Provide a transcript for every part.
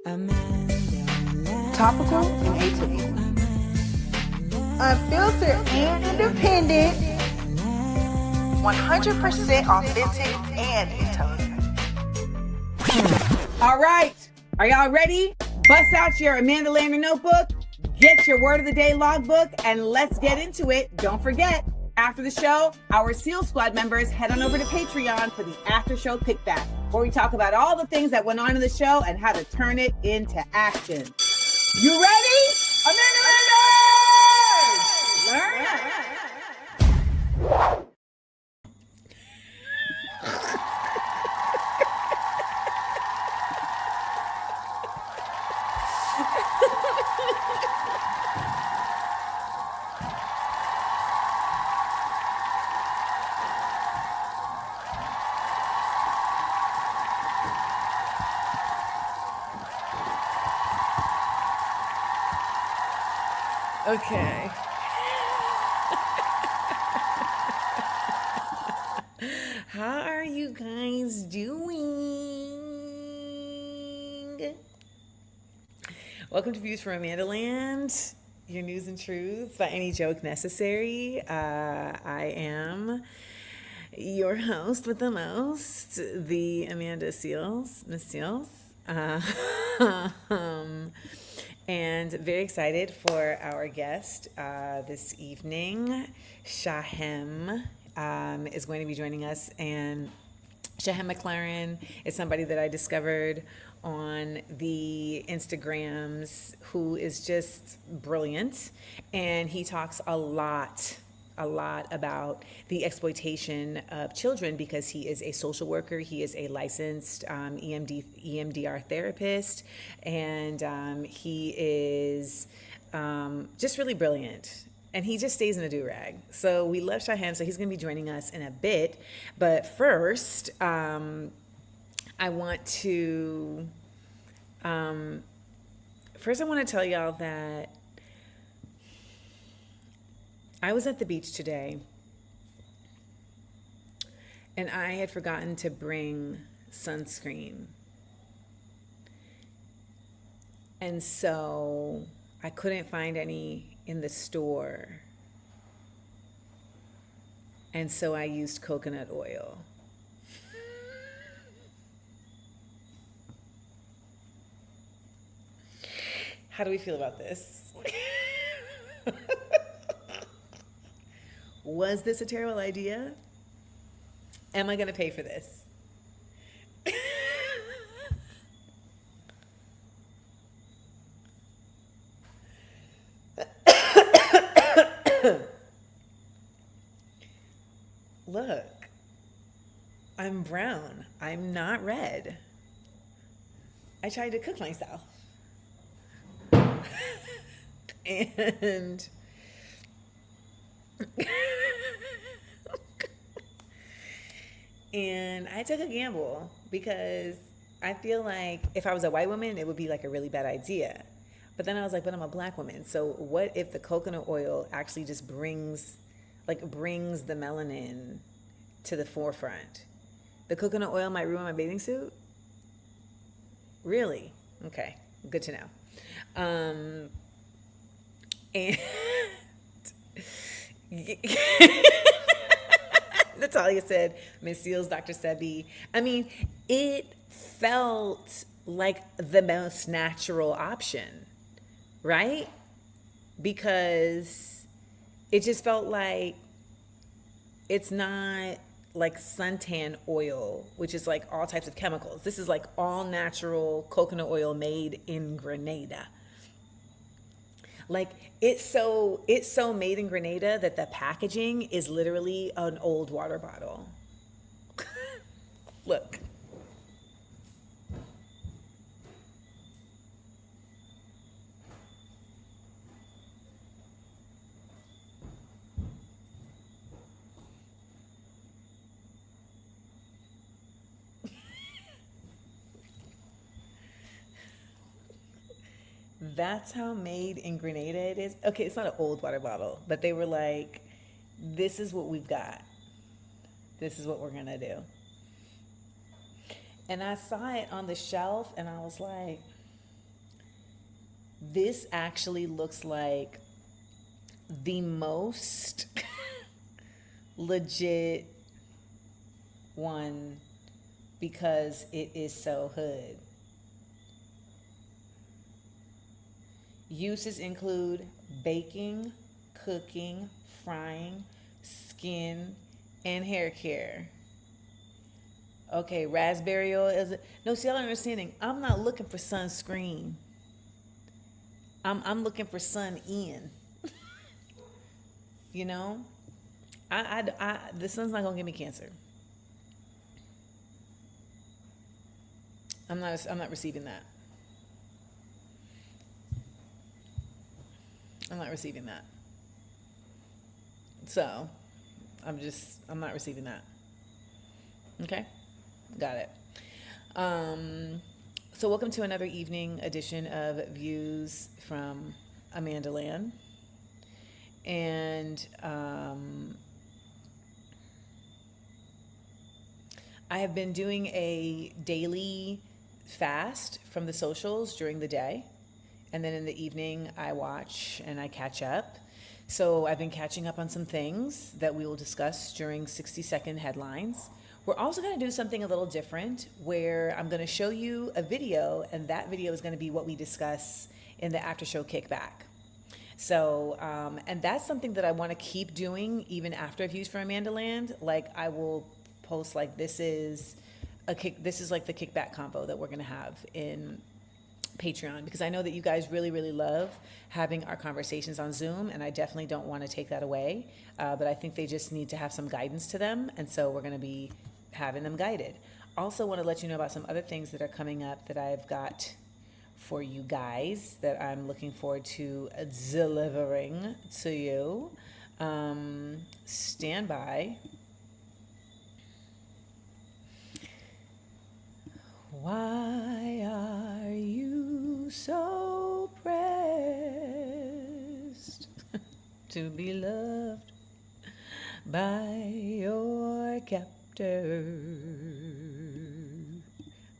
Topical and atypical. Unfiltered and independent. 100% authentic and intelligent. All right. Are y'all ready? Bust out your Amanda Lander notebook, get your word of the day logbook, and let's get into it. Don't forget, after the show, our SEAL Squad members head on over to Patreon for the after show kickback, where we talk about all the things that went on in the show and how to turn it into action. You ready? Amanda Lander! Learn it. Okay. How are you guys doing? Welcome to Views from Amanda Land, your news and truth by any joke necessary. I am your host with the most, the Amanda Seals, Miss Seals. And very excited for our guest this evening. Shahem is going to be joining us, and Shahim McLaren is somebody that I discovered on the Instagrams who is just brilliant, and he talks a lot about the exploitation of children because he is a social worker. He is a licensed EMDR therapist, and he is just really brilliant. And he just stays in a do-rag. So we love Shahem, so he's going to be joining us in a bit. But first, I want to tell y'all that I was at the beach today, and I had forgotten to bring sunscreen. And so I couldn't find any in the store. And so I used coconut oil. How do we feel about this? Was this a terrible idea? Am I going to pay for this? Look, I'm brown. I'm not red. I tried to cook myself. And and I took a gamble because I feel like if I was a white woman, it would be like a really bad idea. But then I was like, but I'm a black woman. So what if the coconut oil actually just brings the melanin to the forefront? The coconut oil might ruin my bathing suit? Really? Okay, good to know. And Natalia said, Miss Seals, Dr. Sebi. I mean, it felt like the most natural option, right? Because it just felt like it's not like suntan oil, which is like all types of chemicals. This is like all natural coconut oil made in Grenada. Like it's so made in Grenada that the packaging is literally an old water bottle. Look. That's how made in Grenada it is. Okay, it's not an old water bottle, but they were like, this is what we've got. This is what we're going to do. And I saw it on the shelf and I was like, this actually looks like the most legit one because it is so hood. Uses include baking, cooking, frying, skin, and hair care. Okay, raspberry oil is no. See, y'all understanding. I'm not looking for sunscreen. I'm looking for sun in. You know, the sun's not gonna give me cancer. I'm not receiving that. I'm not receiving that. So, I'm not receiving that. Okay, got it. So welcome to another evening edition of Views from Amanda Land. And I have been doing a daily fast from the socials during the day. And then in the evening, I watch and I catch up. So I've been catching up on some things that we will discuss during 60-second headlines. We're also going to do something a little different where I'm going to show you a video, and that video is going to be what we discuss in the after show kickback. So, and that's something that I want to keep doing even after Views from Amanda Land. Like I will post like this is like the kickback combo that we're going to have in Patreon, because I know that you guys really, really love having our conversations on Zoom, and I definitely don't want to take that away. But I think they just need to have some guidance to them, and so we're going to be having them guided. Also want to let you know about some other things that are coming up that I've got for you guys that I'm looking forward to delivering to you. Stand by. Why are you so pressed to be loved by your captor?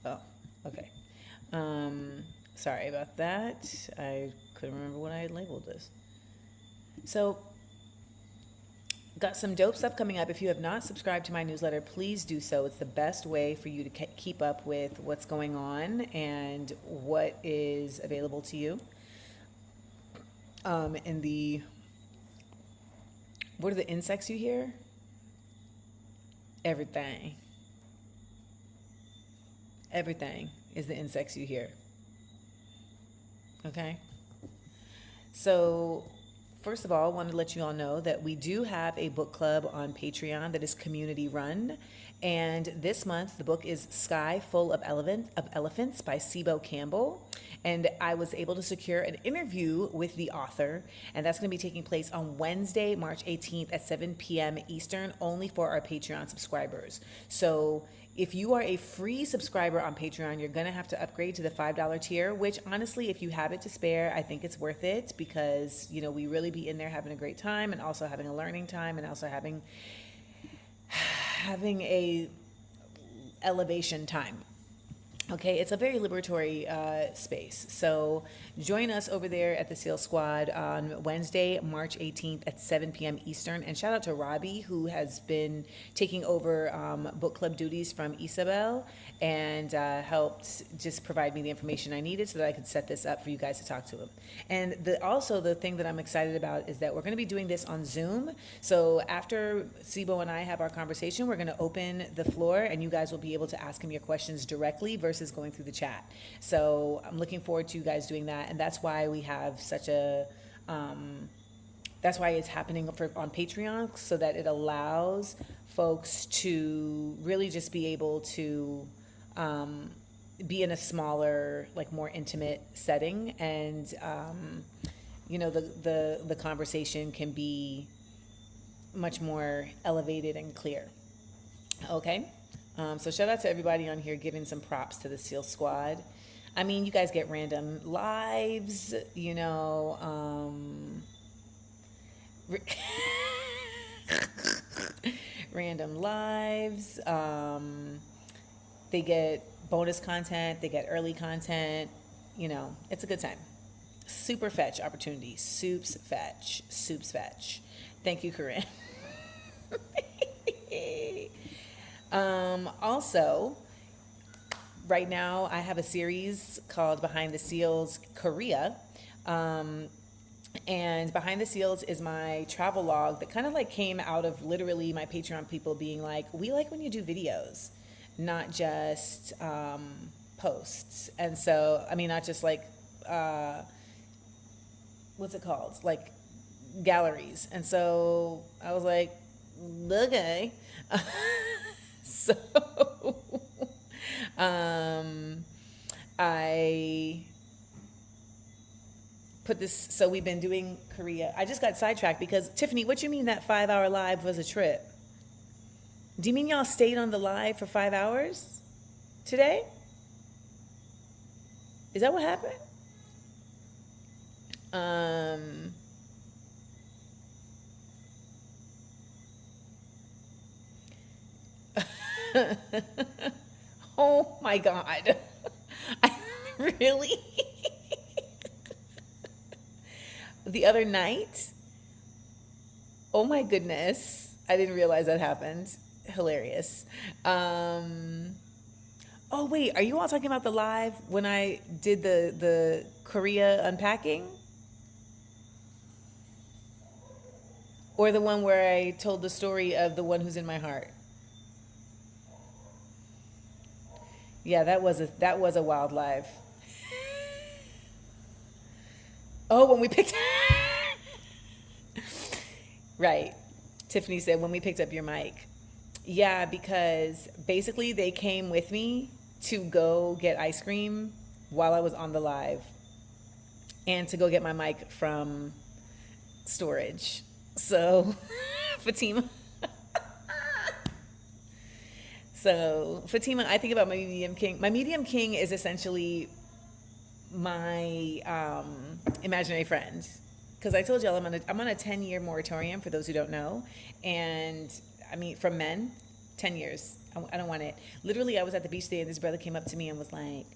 Oh, okay. Sorry about that. I couldn't remember what I had labeled this. So, got some dope stuff coming up. If you have not subscribed to my newsletter, please do so. It's the best way for you to keep up with what's going on and what is available to you. What are the insects you hear? Everything. Everything is the insects you hear. Okay? So, first of all, I want to let you all know that we do have a book club on Patreon that is community run. And this month, the book is Sky Full of Elephants by Sibo Campbell. And I was able to secure an interview with the author. And that's going to be taking place on Wednesday, March 18th at 7 p.m. Eastern, only for our Patreon subscribers. So if you are a free subscriber on Patreon, you're going to have to upgrade to the $5 tier, which honestly, if you have it to spare, I think it's worth it because, you know, we really be in there having a great time and also having a learning time and also having a elevation time. Okay, it's a very liberatory space. So join us over there at the Seal Squad on Wednesday, March 18th at 7 p.m. Eastern. And shout out to Robbie, who has been taking over book club duties from Isabel and helped just provide me the information I needed so that I could set this up for you guys to talk to him. And also the thing that I'm excited about is that we're going to be doing this on Zoom. So after Sibo and I have our conversation, we're going to open the floor and you guys will be able to ask him your questions directly versus going through the chat. So I'm looking forward to you guys doing that, and that's why we have such a that's why it's happening on Patreon, so that it allows folks to really just be able to be in a smaller, like more intimate setting, and you know, the conversation can be much more elevated and clear. Okay. So shout out to everybody on here giving some props to the SEAL Squad. I mean, you guys get random lives, you know, random lives. They get bonus content, they get early content, you know, it's a good time. super fetch opportunity. Soups fetch. Thank you, Corinne. Also, right now I have a series called Behind the Seals Korea. And Behind the Seals is my travel log that kind of like came out of literally my Patreon people being like, we like when you do videos, not just posts. And so, I mean, not just like, what's it called? Like galleries. And so I was like, okay. So I put this, so we've been doing Korea. I just got sidetracked because, Tiffany, what you mean that 5-hour live was a trip? Do you mean y'all stayed on the live for 5 hours today? Is that what happened? Oh my God. Really? The other night? Oh my goodness. I didn't realize that happened. Hilarious. Oh wait, are you all talking about the live when I did the Korea unpacking? Or the one where I told the story of the one who's in my heart? Yeah, that was a wild live. Oh, when we picked right. Tiffany said when we picked up your mic. Yeah, because basically they came with me to go get ice cream while I was on the live and to go get my mic from storage. So Fatima. So Fatima, I think about my medium king. My medium king is essentially my imaginary friend, because I told y'all I'm on a 10-year moratorium for those who don't know, and I mean from men, 10 years. I don't want it. Literally, I was at the beach today and this brother came up to me and was like,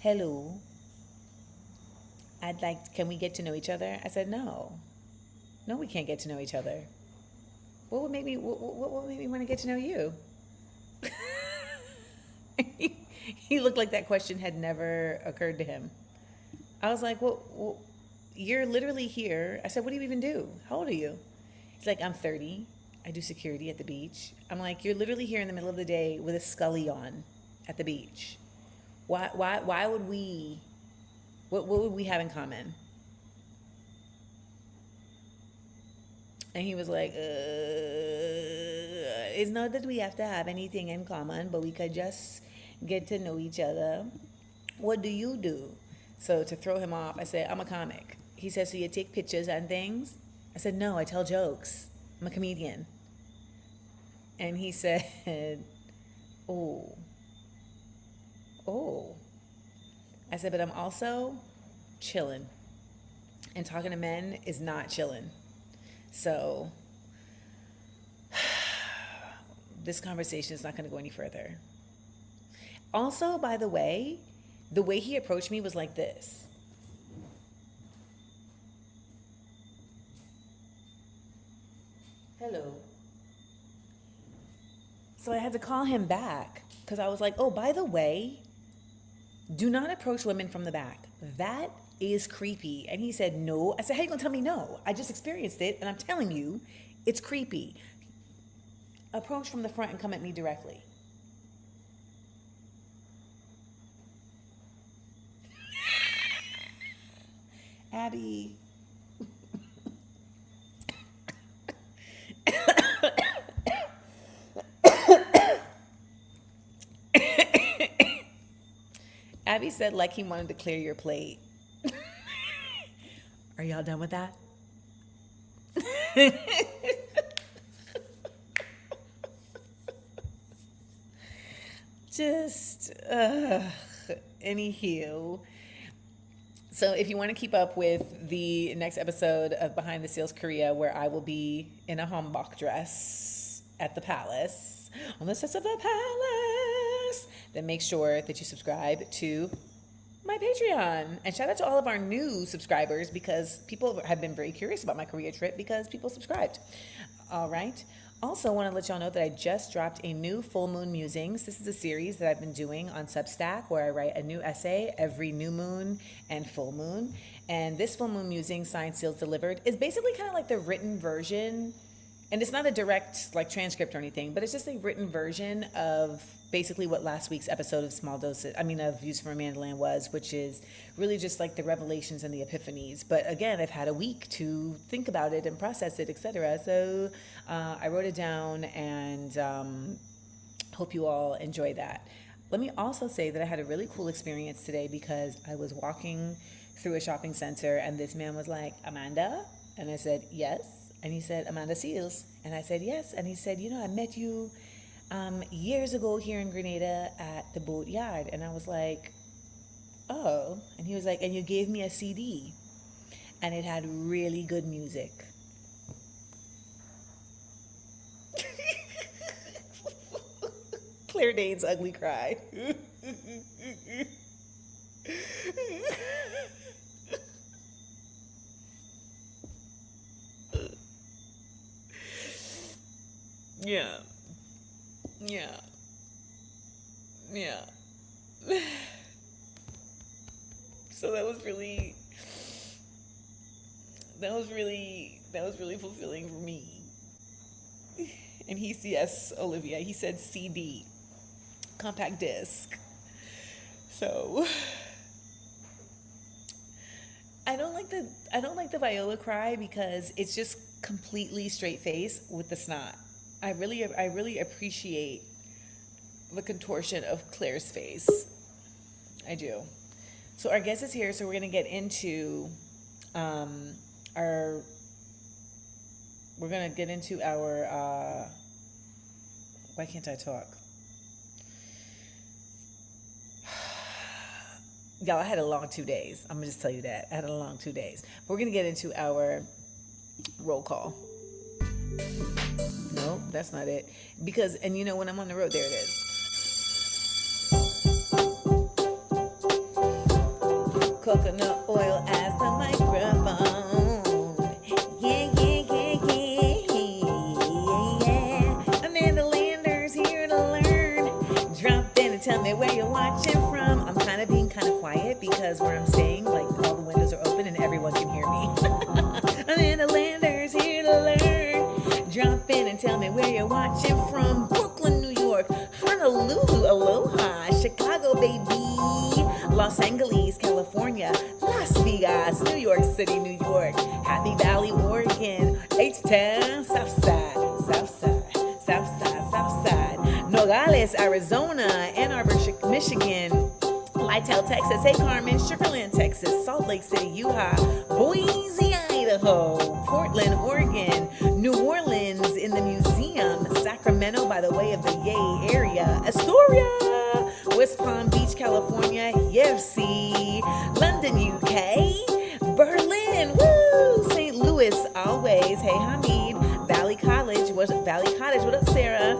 "Hello, can we get to know each other?" I said, "No, we can't get to know each other. What would make me want to get to know you?" He looked like that question had never occurred to him. I was like, well, you're literally here. I said, "What do you even do? How old are you?" He's like, "I'm 30. I do security at the beach." I'm like, "You're literally here in the middle of the day with a scully on at the beach. Why would we, what would we have in common?" And he was like, "It's not that we have to have anything in common, but we could just get to know each other. What do you do?" So to throw him off, I said, "I'm a comic." He said, "So you take pictures and things?" I said, "No, I tell jokes. I'm a comedian." And he said, oh. I said, "But I'm also chilling. And talking to men is not chilling. So this conversation is not going to go any further." Also, by the way he approached me was like this. "Hello." So I had to call him back because I was like, "Oh, by the way, do not approach women from the back. That is creepy." And he said, "No." I said, "How you gonna tell me no? I just experienced it and I'm telling you, it's creepy. Approach from the front and come at me directly." Abby. Abby said like he wanted to clear your plate. Are y'all done with that? Just, anywho. So if you want to keep up with the next episode of Behind the Seals Korea, where I will be in a hanbok dress at the palace, on the steps of the palace, then make sure that you subscribe to my Patreon. And shout out to all of our new subscribers, because people have been very curious about my Korea trip because people subscribed. All right. Also, want to let y'all know that I just dropped a new Full Moon Musings. This is a series that I've been doing on Substack where I write a new essay every new moon and full moon. And this Full Moon Musings, Signed, Sealed, Delivered, is basically kind of like the written version. And it's not a direct like transcript or anything, but it's just a written version of basically what last week's episode of of Views from a Mandolin was, which is really just like the revelations and the epiphanies. But again, I've had a week to think about it and process it, etc. So I wrote it down, and hope you all enjoy that. Let me also say that I had a really cool experience today because I was walking through a shopping center and this man was like, "Amanda?" And I said, "Yes." And he said, "Amanda Seals?" And I said, "Yes." And he said, "I met you years ago here in Grenada at the boat yard." And I was like, "Oh." And he was like, "And you gave me a CD and it had really good music." Claire Dane's ugly cry. Yeah. So that was really fulfilling for me. And yes, Olivia, he said CD, compact disc. So I don't like the Viola cry because it's just completely straight face with the snot. I really appreciate the contortion of Claire's face. I do. So our guest is here, so we're gonna get into our why can't I talk? Y'all, I had a long 2 days. I'm gonna just tell you that. I had a long 2 days. But we're gonna get into our roll call. No, that's not it. Because, and when I'm on the road, there it is. Coconut oil as the microphone. Yeah. Amanda Lander's here to learn. Drop in and tell me where you're watching from. I'm kind of being kind of quiet because where I'm staying, like all the windows are open and everyone can hear me. Amanda Lander's here to learn. Drop in and tell me where you're watching from. Brooklyn, New York, Honolulu, aloha, Chicago, baby, Los Angeles, California, Las Vegas, New York City, New York, Happy Valley, Oregon, H-Town, Southside, Nogales, Arizona, Ann Arbor, Michigan, Lytle, Texas, hey Carmen, Sugarland, Texas, Salt Lake City, Utah, Boise, Idaho, Portland, Oregon, New Orleans in the museum, Sacramento by the way of the Yay area, Astoria, West Palm Beach, California, UFC, London, UK, Berlin, woo, St. Louis, always, hey Hamid, Valley Cottage, what up Sarah,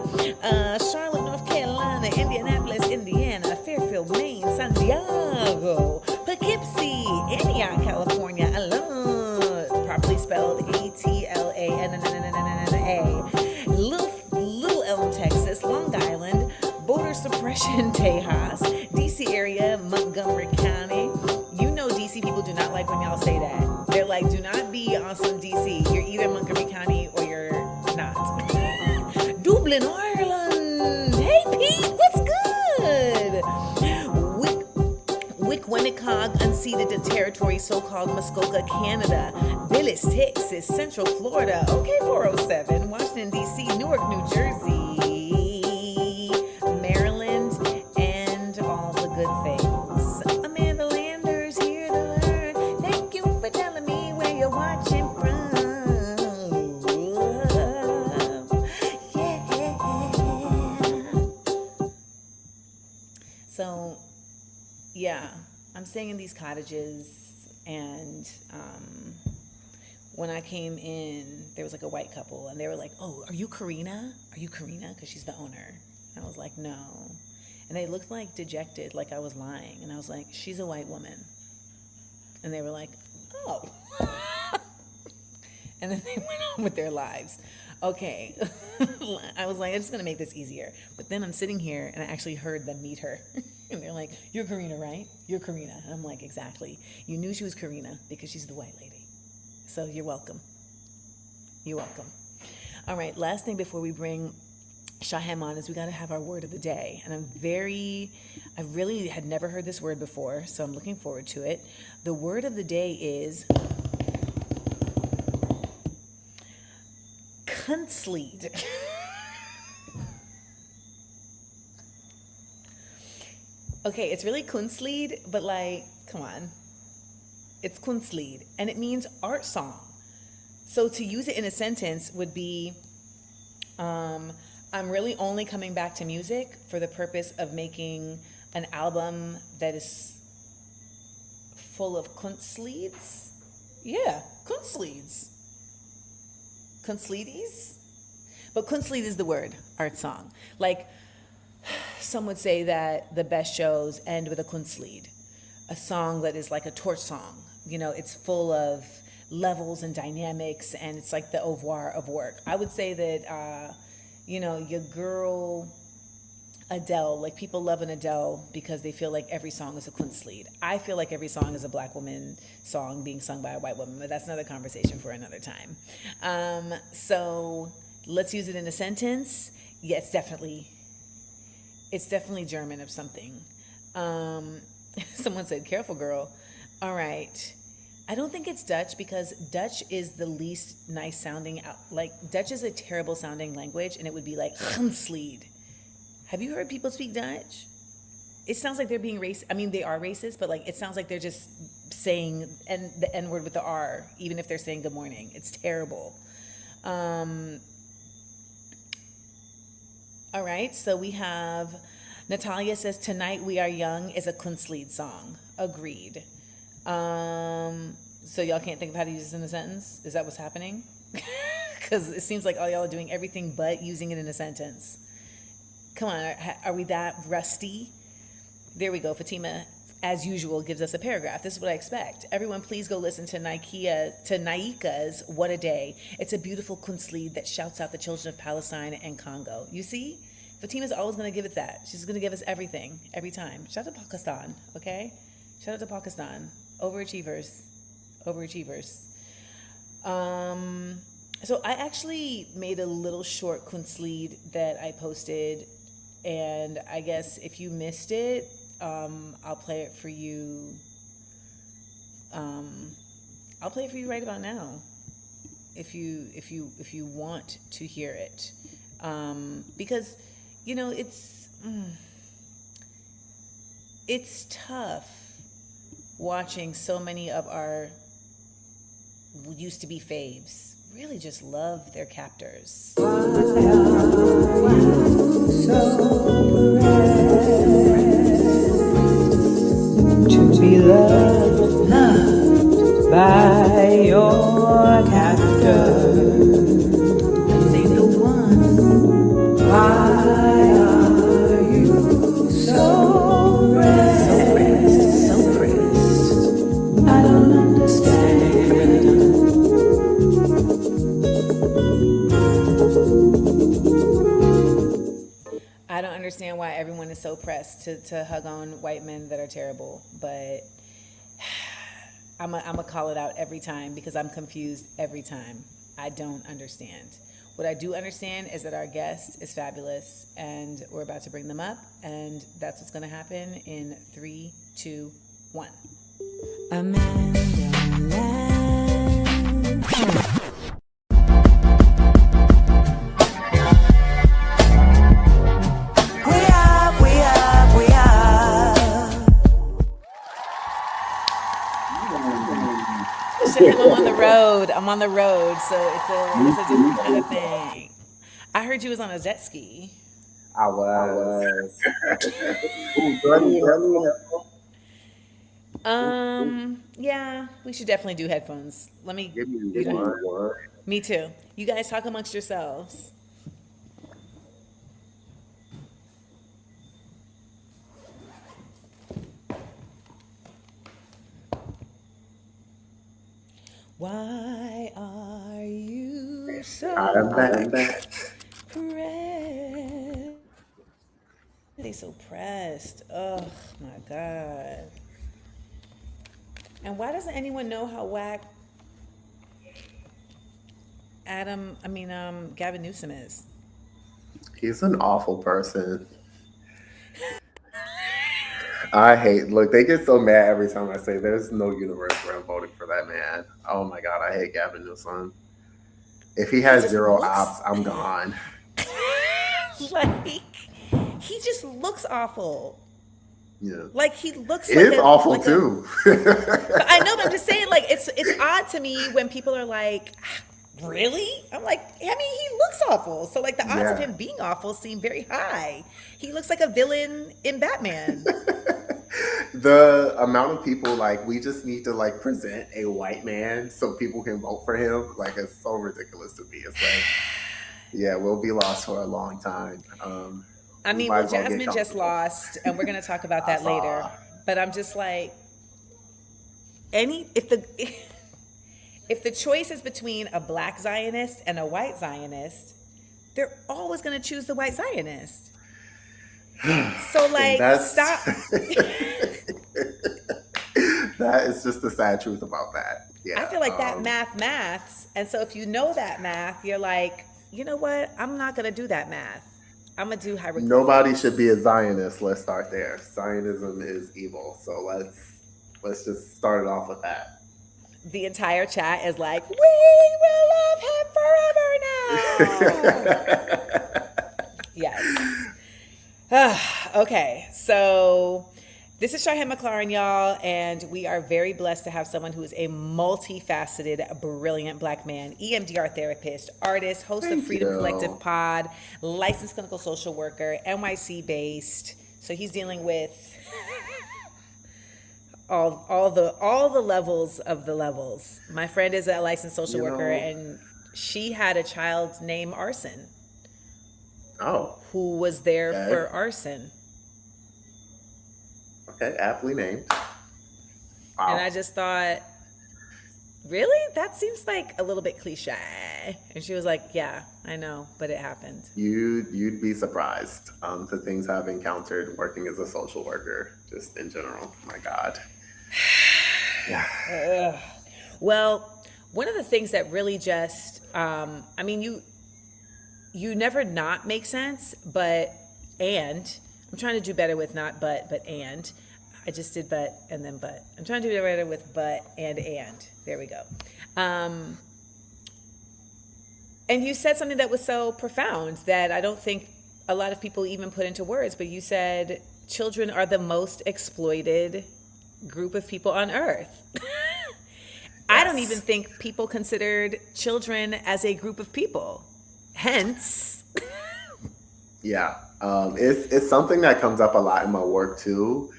Charlotte, North Carolina, Indianapolis, Indiana, Fairfield, Maine, San Diego, Poughkeepsie, Antioch, California, properly spelled ATLANNA, Little Elm, Texas, Long Island, voter suppression, Tejas, DC area, Montgomery County. DC people do not like when y'all say that. They're like, do not be on some DC. You're either Montgomery County or you're not. Dublin, Ireland. Hey, Pete, what's good? Winnacog, unceded territory, so-called Muskoka, Canada. Billis, Texas, Central Florida. Okay, 407. Washington, D.C., Newark, New Jersey, Maryland, and all the good things. Amanda Lander's here to learn. Thank you for telling me where you're watching from. Yeah. So, yeah. I'm staying in these cottages, and when I came in, there was like a white couple, and they were like, "Oh, are you Karina? Are you Karina?" Because she's the owner. And I was like, "No." And they looked like dejected, like I was lying. And I was like, she's a white woman. And they were like, oh. And then they went on with their lives. Okay. I was like, I'm just going to make this easier. But then I'm sitting here and I actually heard them meet her. And they're like, you're Karina, right? You're Karina. And I'm like, exactly. You knew she was Karina because she's the white lady. So you're welcome. You're welcome. All right. Last thing before we bring Shahem on is we got to have our word of the day. And I really had never heard this word before, so I'm looking forward to it. The word of the day is Kunstlied. Okay, it's really Kunstlied, but like, come on. It's Kunstlied, and it means art song. So to use it in a sentence would be, I'm really only coming back to music for the purpose of making an album that is full of Kunstlieds. Yeah, Kunstlieds. Kunstliedies? But Kunstlied is the word, art song. Like, some would say that the best shows end with a Kunstlied, a song that is like a torch song. You know, it's full of levels and dynamics, and it's like the au revoir of work. I would say that, your girl Adele, like people love an Adele because they feel like every song is a Kunstlied. I feel like every song is a black woman song being sung by a white woman, but that's another conversation for another time. So let's use it in a sentence. Yeah, it's definitely German of something. Someone said, careful, girl. All right. I don't think it's Dutch because Dutch is the least nice sounding. Like, Dutch is a terrible sounding language, and it would be like Kunstlied. Have you heard people speak Dutch? It sounds like they're being racist. I mean, they are racist, but like it sounds like they're just saying the N word with the R, even if they're saying good morning. It's terrible. All right, so we have Natalia says, Tonight We Are Young is a Kunstlied song. Agreed. So y'all can't think of how to use this in a sentence? Is that what's happening? Because it seems like all y'all are doing everything but using it in a sentence. Come on, are we that rusty? There we go. Fatima, as usual, gives us a paragraph. This is what I expect. Everyone, please go listen to Naika's What a Day. It's a beautiful Kunstlied that shouts out the children of Palestine and Congo. You see? Fatima's always going to give it that. She's going to give us everything, every time. Shout out to Pakistan, okay? Shout out to Pakistan. Overachievers. So I actually made a little short Kunstlied that I posted, and I guess if you missed it, I'll play it for you. I'll play it for you right about now, if you want to hear it, because it's tough watching so many of our used to be faves really just love their captors. Why are you so pressed to be loved by your captor? Say the one. Why are you so pressed? So pressed. I don't understand. I really don't. I don't understand why everyone is so pressed to hug on white men that are terrible, but I'm a call it out every time because I'm confused every time. I don't understand. What I do understand is that our guest is fabulous, and we're about to bring them up, and that's what's going to happen in 3, 2, 1. Amanda Land. I'm on the road, so it's a different kind of thing. I heard you was on a jet ski. I was. Yeah, we should definitely do headphones. Let me. Give me one. Me too. You guys talk amongst yourselves. Why are you I'm so back. pressed? They so pressed. Oh my God. And why doesn't anyone know how whack Gavin Newsom is? He's an awful person. I hate, look, they get so mad every time I say there's no universe where I'm voting for that man. Oh my God, I hate Gavin Newsom. If he He has just zero looks ops, I'm gone. like he just looks awful. Yeah. Like he looks It is awful like a. too. But I know, but I'm just saying, like it's odd to me when people are like, really? I'm like, I mean, he looks awful. So like the odds of Yeah. him being awful seem very high. He looks like a villain in Batman. The amount of people, like, we just need to like present a white man so people can vote for him, like, it's so ridiculous to me. It's like, yeah, we'll be lost for a long time. I We mean, might well, as well get Jasmine just comfortable. lost, and we're gonna talk about I that later. saw. But I'm just like, any if the choice is between a black Zionist and a white Zionist, they're always gonna choose the white Zionist. So And like, that's stop. that is just the sad truth about that. I Yeah. feel like that maths. And so if you know that math, you're like, you know what? I'm not going to do that math. I'm going to do Nobody should be hieroglyphics. a Zionist. Let's start there. Zionism is evil. So let's just start it off with that. The entire chat is like, we will love him forever now. Yes. Okay. So this is Shahem McLaren, y'all, and we are very blessed to have someone who is a multifaceted, brilliant black man, EMDR therapist, artist, host of Thank Freedom you. Collective Pod, licensed clinical social worker, NYC based. So he's dealing with all the levels of the levels. My friend is a licensed social worker, and she had a child named Arson Oh, who was there okay. for arson. Okay, aptly named. Wow. And I just thought, really? That seems like a little bit cliche. And she was like, yeah, I know, but it happened. You'd be surprised the things I've encountered working as a social worker, just in general. My God. Yeah. Well, one of the things that really just, you never not make sense, but I'm trying to do better with not but and. I just did but and then but. I'm trying to do better with but and. There we go. And you said something that was so profound that I don't think a lot of people even put into words, but you said children are the most exploited group of people on earth. I don't even think people considered children as a group of people. Hence. Yeah. It's something that comes up a lot in my work too.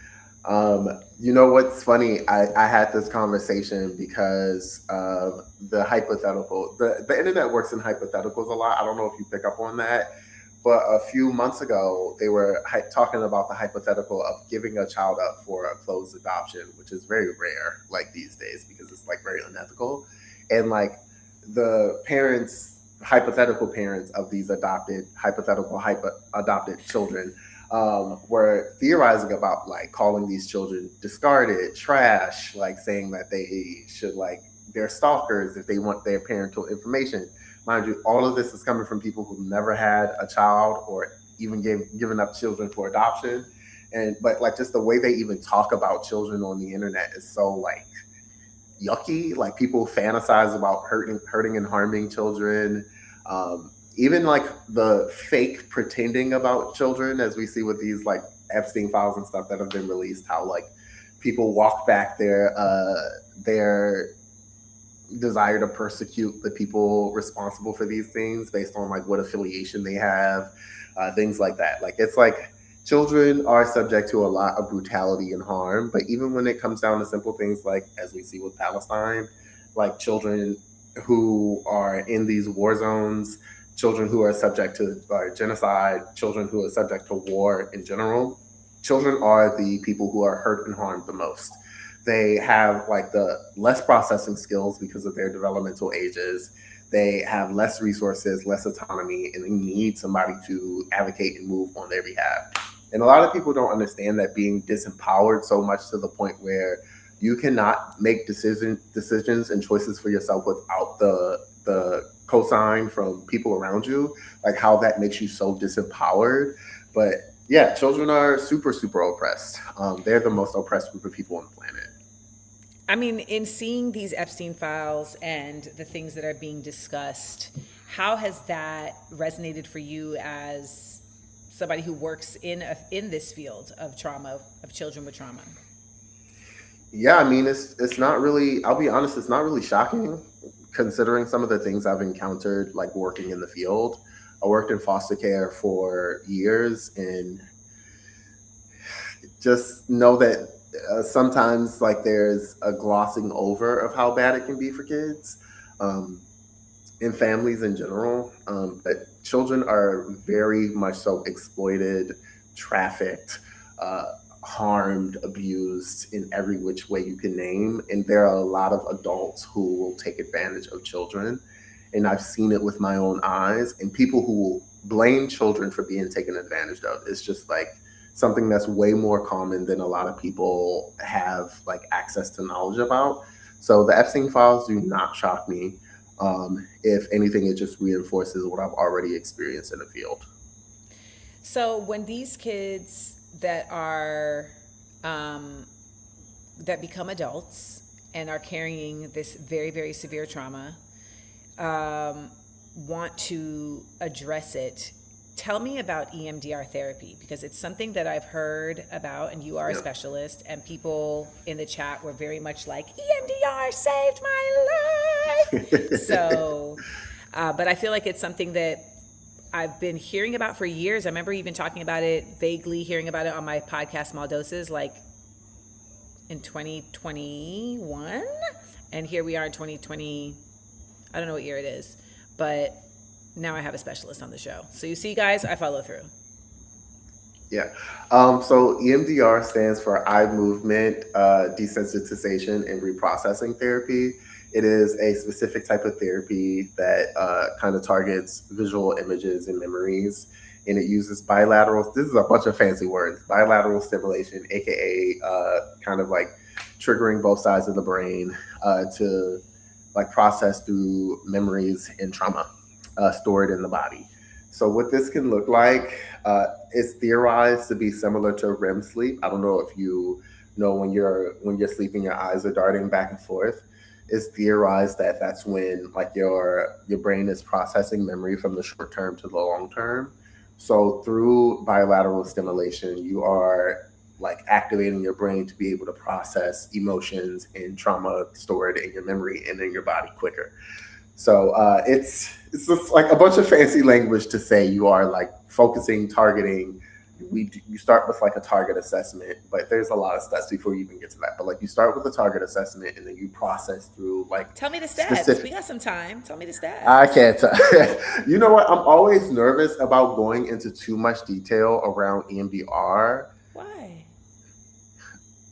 You know what's funny? I had this conversation because of the hypothetical. The internet works in hypotheticals a lot. I don't know if you pick up on that, but a few months ago they were talking about the hypothetical of giving a child up for a closed adoption, which is very rare, like these days, because it's like very unethical, and like the hypothetical parents of these adopted children were theorizing about like calling these children discarded, trash, like saying that they should like they're stalkers if they want their parental information. Mind you, all of this is coming from people who never had a child or even given up children for adoption. But like just the way they even talk about children on the internet is so like yucky. Like people fantasize about hurting and harming children. Even like the fake pretending about children, as we see with these like Epstein files and stuff that have been released, how like people walk back their desire to persecute the people responsible for these things based on like what affiliation they have, things like that. Like it's like children are subject to a lot of brutality and harm, but even when it comes down to simple things like, as we see with Palestine, like children who are in these war zones, children who are subject to genocide, children who are subject to war in general, children are the people who are hurt and harmed the most. They have like the less processing skills because of their developmental ages. They have less resources, less autonomy, and they need somebody to advocate and move on their behalf. And a lot of people don't understand that being disempowered so much to the point where you cannot make decisions and choices for yourself without the cosign from people around you, like how that makes you so disempowered. But yeah, children are super, super oppressed. They're the most oppressed group of people on the planet. I mean, in seeing these Epstein files and the things that are being discussed, how has that resonated for you as somebody who works in this field of trauma, of children with trauma? Yeah, I mean, it's not really, I'll be honest, it's not really shocking considering some of the things I've encountered, like working in the field. I worked in foster care for years, and just know that sometimes like there's a glossing over of how bad it can be for kids, and families in general. But children are very much so exploited, trafficked, harmed, abused in every which way you can name. And there are a lot of adults who will take advantage of children. And I've seen it with my own eyes. And people who will blame children for being taken advantage of, it's just like something that's way more common than a lot of people have like access to knowledge about. So the Epstein files do not shock me. If anything, it just reinforces what I've already experienced in the field. So when these kids that are that become adults and are carrying this very, very severe trauma, want to address it, tell me about EMDR therapy, because it's something that I've heard about, and you are a specialist, and people in the chat were very much like, EMDR saved my life. So, but I feel like it's something that I've been hearing about for years. I remember even talking about it, vaguely hearing about it on my podcast, Small Doses, like in 2021. And here we are in 2020. I don't know what year it is, but now I have a specialist on the show. So you see, guys, I follow through. Yeah. So EMDR stands for eye movement desensitization and reprocessing therapy. It is a specific type of therapy that kind of targets visual images and memories. And it uses bilateral, this is a bunch of fancy words, bilateral stimulation, AKA kind of like triggering both sides of the brain to like process through memories and trauma stored in the body. So what this can look like is theorized to be similar to REM sleep. I don't know if you know when you're sleeping, your eyes are darting back and forth. It's theorized that that's when like your brain is processing memory from the short term to the long term. So through bilateral stimulation, you are like activating your brain to be able to process emotions and trauma stored in your memory and in your body quicker. So it's just like a bunch of fancy language to say you are like focusing, targeting. You start with like a target assessment, but there's a lot of steps before you even get to that. But like you start with a target assessment and then you process through like. Tell me the stats. We got some time. Tell me the stats. I can't tell. You know what? I'm always nervous about going into too much detail around EMDR. Why?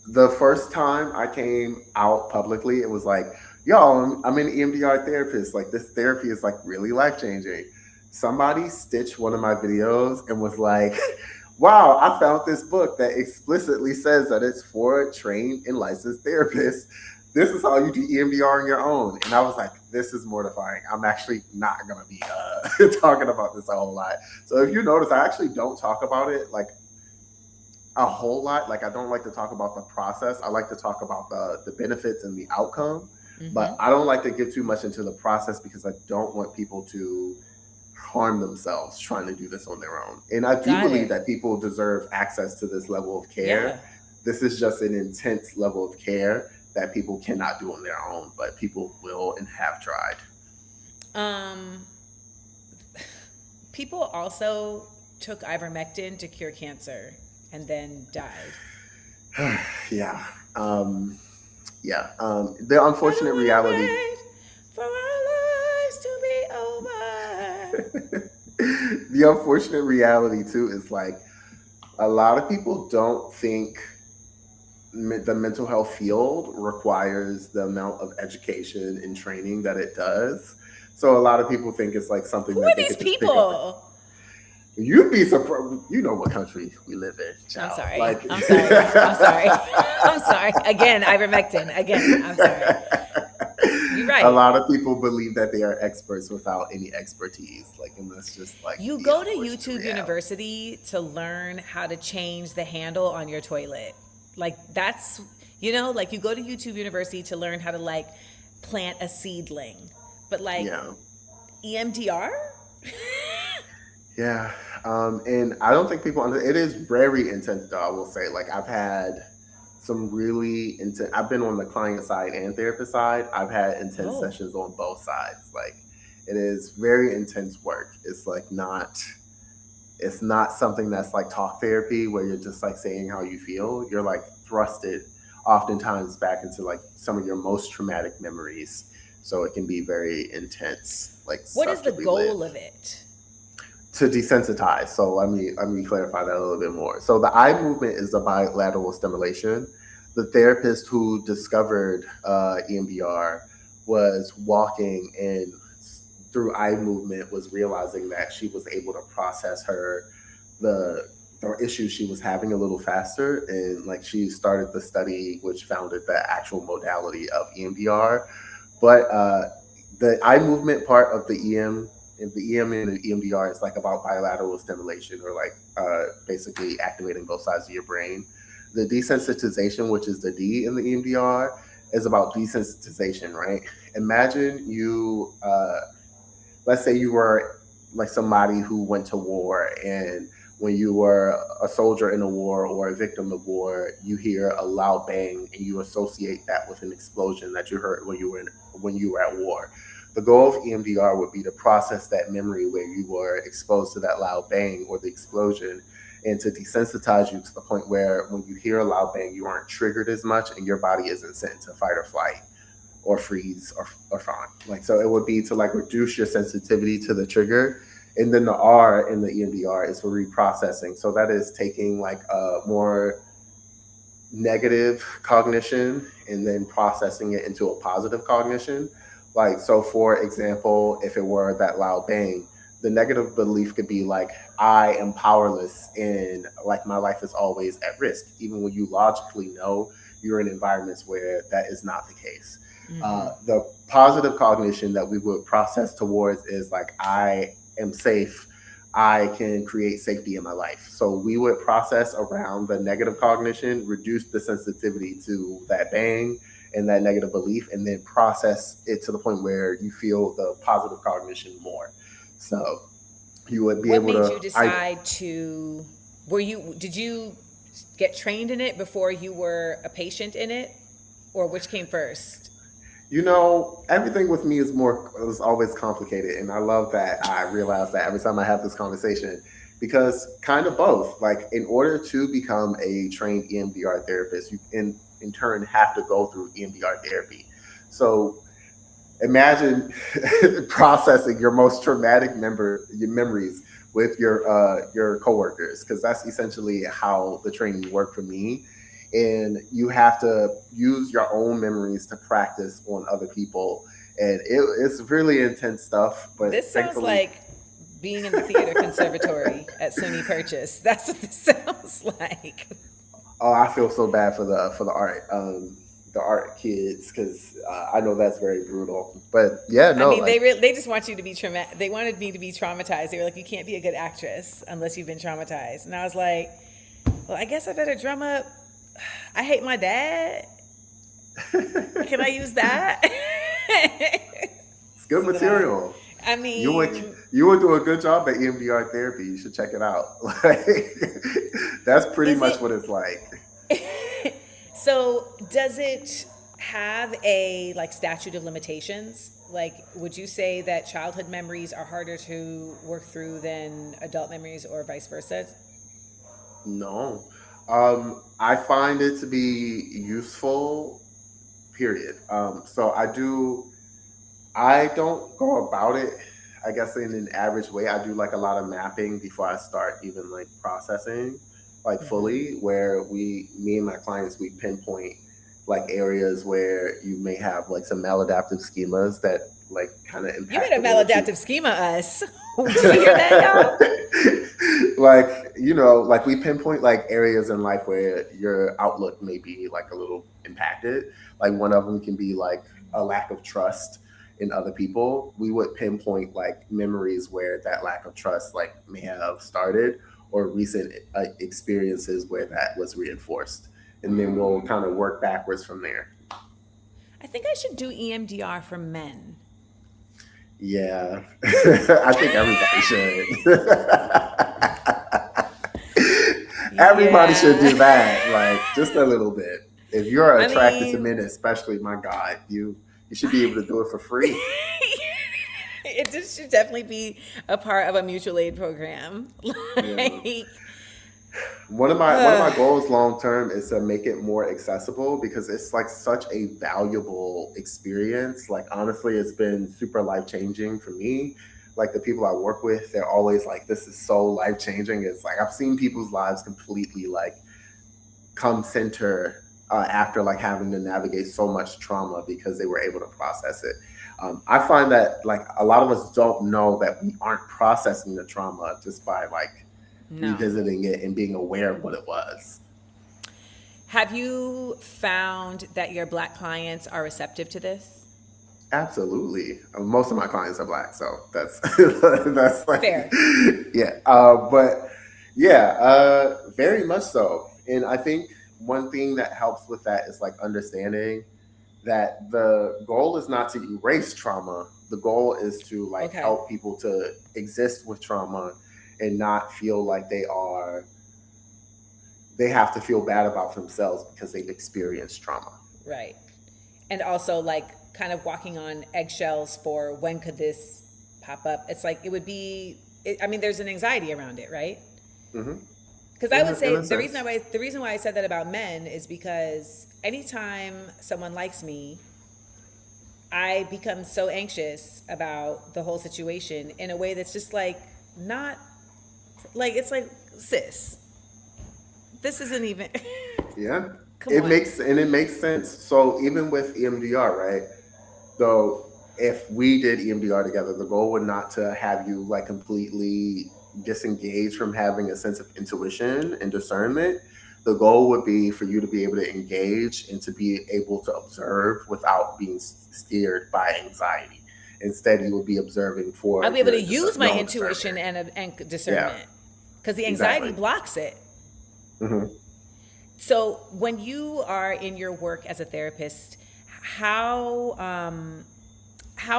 The first time I came out publicly, it was like, yo, I'm an EMDR therapist. Like this therapy is like really life-changing. Somebody stitched one of my videos and was like, wow, I found this book that explicitly says that it's for trained and licensed therapists. This is how you do EMDR on your own. And I was like, this is mortifying. I'm actually not going to be talking about this a whole lot. So if you notice, I actually don't talk about it like a whole lot. Like I don't like to talk about the process. I like to talk about the benefits and the outcome. Mm-hmm. But I don't like to get too much into the process because I don't want people to harm themselves trying to do this on their own. And I do believe that people deserve access to this level of care. Yeah. This is just an intense level of care that people cannot do on their own, but people will and have tried. People also took ivermectin to cure cancer and then died. Yeah. The unfortunate reality. For our lives to be over. The unfortunate reality too is like a lot of people don't think the mental health field requires the amount of education and training that it does. So a lot of people think it's like something Who that are they these could just pick up. people? You'd be surprised. You know what country we live in, I'm child. sorry. Like, I'm sorry. I'm sorry. I'm sorry. Again, ivermectin. Again, I'm sorry. You're right. A lot of people believe that they are experts without any expertise. Like, and that's just like You the go to unfortunate YouTube reality. University to learn how to change the handle on your toilet. Like that's, you know, like you go to YouTube University to learn how to like plant a seedling. But like Yeah. EMDR? Yeah. And I don't think people it is very intense though, I will say. Like I've had some really intense I've been on the client side and therapist side. I've had intense Oh. sessions on both sides. Like it is very intense work. It's like it's not something that's like talk therapy where you're just like saying how you feel. You're like thrusted oftentimes back into like some of your most traumatic memories. So it can be very intense. Like What is stuff the to relive. goal of it? To desensitize. So let me clarify that a little bit more. So the eye movement is the bilateral stimulation. The therapist who discovered EMDR was walking and through eye movement was realizing that she was able to process the issues she was having a little faster, and like she started the study which founded the actual modality of EMDR. But the eye movement part of the EM and the EM and the EMDR is like about bilateral stimulation or like basically activating both sides of your brain. The desensitization, which is the D in the EMDR, is about desensitization, right? Imagine you, let's say you were like somebody who went to war, and when you were a soldier in a war or a victim of war, you hear a loud bang and you associate that with an explosion that you heard when you were at war. The goal of EMDR would be to process that memory where you were exposed to that loud bang or the explosion, and to desensitize you to the point where when you hear a loud bang, you aren't triggered as much and your body isn't sent into fight or flight or freeze or fawn. Like, so it would be to like reduce your sensitivity to the trigger. And then the R in the EMDR is for reprocessing. So that is taking like a more negative cognition and then processing it into a positive cognition. Like, so for example, if it were that loud bang, the negative belief could be like, I am powerless and like my life is always at risk, even when you logically know you're in environments where that is not the case. The positive cognition that we would process towards is like, I am safe. I can create safety in my life. So we would process around the negative cognition, reduce the sensitivity to that bang and that negative belief, and then process it to the point where you feel the positive cognition more. So you would be What able to. made you decide to? Did you get trained in it before you were a patient in it, or which came first? You know, everything with me is always complicated, and I love that I realize that every time I have this conversation, because kind of both. Like, in order to become a trained EMDR therapist, you in turn have to go through EMDR therapy. So imagine processing your most traumatic your memories with your coworkers, because that's essentially how the training worked for me. And you have to use your own memories to practice on other people, and it's really intense stuff. But This sounds like being in the theater conservatory at SUNY Purchase. That's what this sounds like. Oh, I feel so bad for the art kids, because I know that's very brutal. But yeah, no, I mean, they just want you to be traumatized. They wanted me to be traumatized. They were like, you can't be a good actress unless you've been traumatized. And I was like, well, I guess I better drum up I hate my dad. Can I use that? It's good material. I mean, you would do a good job at EMDR therapy. You should check it out. Like, that's pretty much what it's like. So does it have a like statute of limitations? Like, would you say that childhood memories are harder to work through than adult memories, or vice versa? No. I find it to be useful, period. So I don't go about it, I guess, in an average way. I do like a lot of mapping before I start even like processing. like fully, where me and my clients, we pinpoint like areas where you may have like some maladaptive schemas that like kind of You impact made a the way that you maladaptive schema us. Did you hear that, y'all? like, like we pinpoint like areas in life where your outlook may be like a little impacted. Like one of them can be like a lack of trust in other people. We would pinpoint like memories where that lack of trust like may have started, or recent experiences where that was reinforced, and then we'll kind of work backwards from there. I think I should do EMDR for men. Yeah, I think everybody should. Everybody should do that, like just a little bit. If you're attracted to men, especially, my God, you should be able to do it for free. It just should definitely be a part of a mutual aid program. Like, one of my goals long term is to make it more accessible, because it's like such a valuable experience. Like honestly, it's been super life changing for me. Like the people I work with, they're always like, "This is so life changing." It's like I've seen people's lives completely like come center after like having to navigate so much trauma, because they were able to process it. I find that like a lot of us don't know that we aren't processing the trauma just by like revisiting it and being aware of what it was. Have you found that your Black clients are receptive to this? Absolutely. Most of my clients are Black, so that's that's like fair. Yeah, but yeah, very much so. And I think one thing that helps with that is like understanding that the goal is not to erase trauma. The goal is to like help people to exist with trauma and not feel like they have to feel bad about themselves because they've experienced trauma. Right. And also like kind of walking on eggshells for when could this pop up. It's like it would be, I mean, there's an anxiety around it, right? Because I would say the reason why I said that about men is because anytime someone likes me, I become so anxious about the whole situation in a way that's just like not like, it's like, sis, this isn't even yeah. It makes sense. So even with EMDR, right? So if we did EMDR together, the goal would not to have you like completely disengage from having a sense of intuition and discernment. The goal would be for you to be able to engage and to be able to observe without being steered by anxiety. Instead, you would be observing for. I'll be able to use my intuition and discernment, because the anxiety blocks it. So when you are in your work as a therapist, how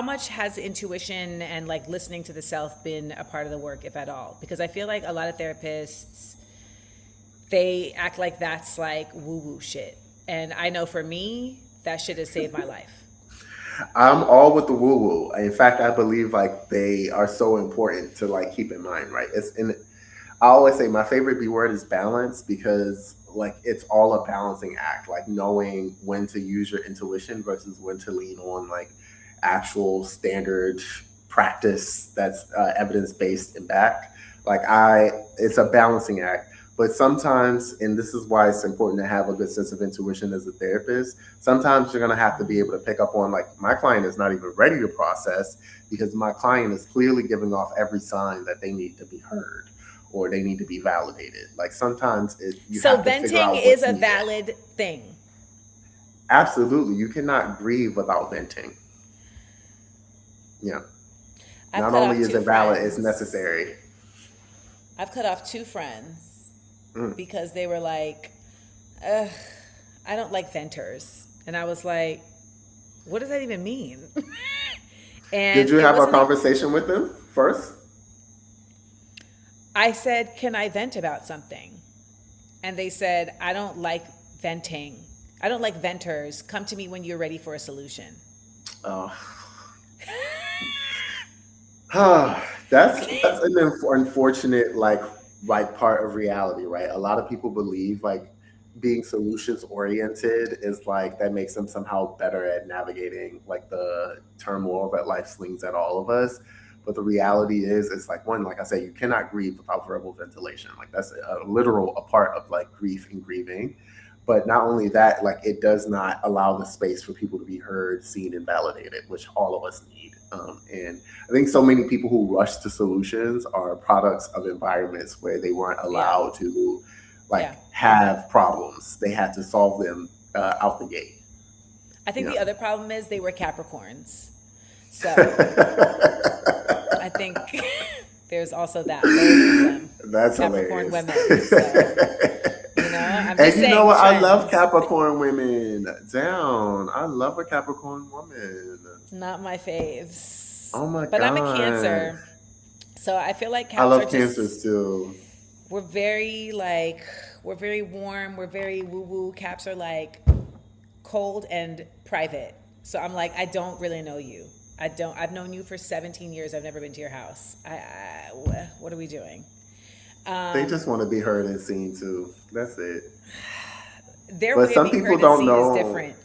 much has intuition and like listening to the self been a part of the work, if at all? Because I feel like a lot of therapists, they act like that's like woo-woo shit. And I know for me, that shit has saved my life. I'm all with the woo-woo. In fact, I believe like they are so important to like keep in mind, right? I always say my favorite B word is balance, because like it's all a balancing act, like knowing when to use your intuition versus when to lean on like actual standard practice that's evidence-based and backed. Like it's a balancing act. But sometimes, and this is why it's important to have a good sense of intuition as a therapist, sometimes you're going to have to be able to pick up on, like, my client is not even ready to process because my client is clearly giving off every sign that they need to be heard or they need to be validated. Like sometimes so venting is a valid thing. Absolutely. You cannot grieve without venting. Yeah. Not only is it valid, it's necessary. I've cut off 2 friends because they were like, I don't like venters. And I was like, what does that even mean? And did you have a conversation with them first? I said, can I vent about something? And they said, I don't like venting. I don't like venters. Come to me when you're ready for a solution. Oh. That's an unfortunate like part of reality, right? A lot of people believe like being solutions oriented is like that makes them somehow better at navigating like the turmoil that life slings at all of us. But the reality is, it's like, one, like I said, you cannot grieve without verbal ventilation. Like that's a part of like grief and grieving. But not only that, like it does not allow the space for people to be heard, seen, and validated, which all of us need. And I think so many people who rush to solutions are products of environments where they weren't allowed to have problems. They had to solve them out the gate. I think the other problem is they were Capricorns. So I think there's also that. That's Capricorn hilarious. Women. I'm just And you know what? saying, I love Capricorn women. Down. I love a Capricorn woman. Not my faves. Oh my god. But I'm a Cancer. So I feel like I love Cancers too. We're very warm, we're very woo-woo. Caps are like cold and private. So I'm like, I don't really know you. I've known you for 17 years. I've never been to your house. What are we doing? They just want to be heard and seen too. That's it. Their way of being heard and seen is different.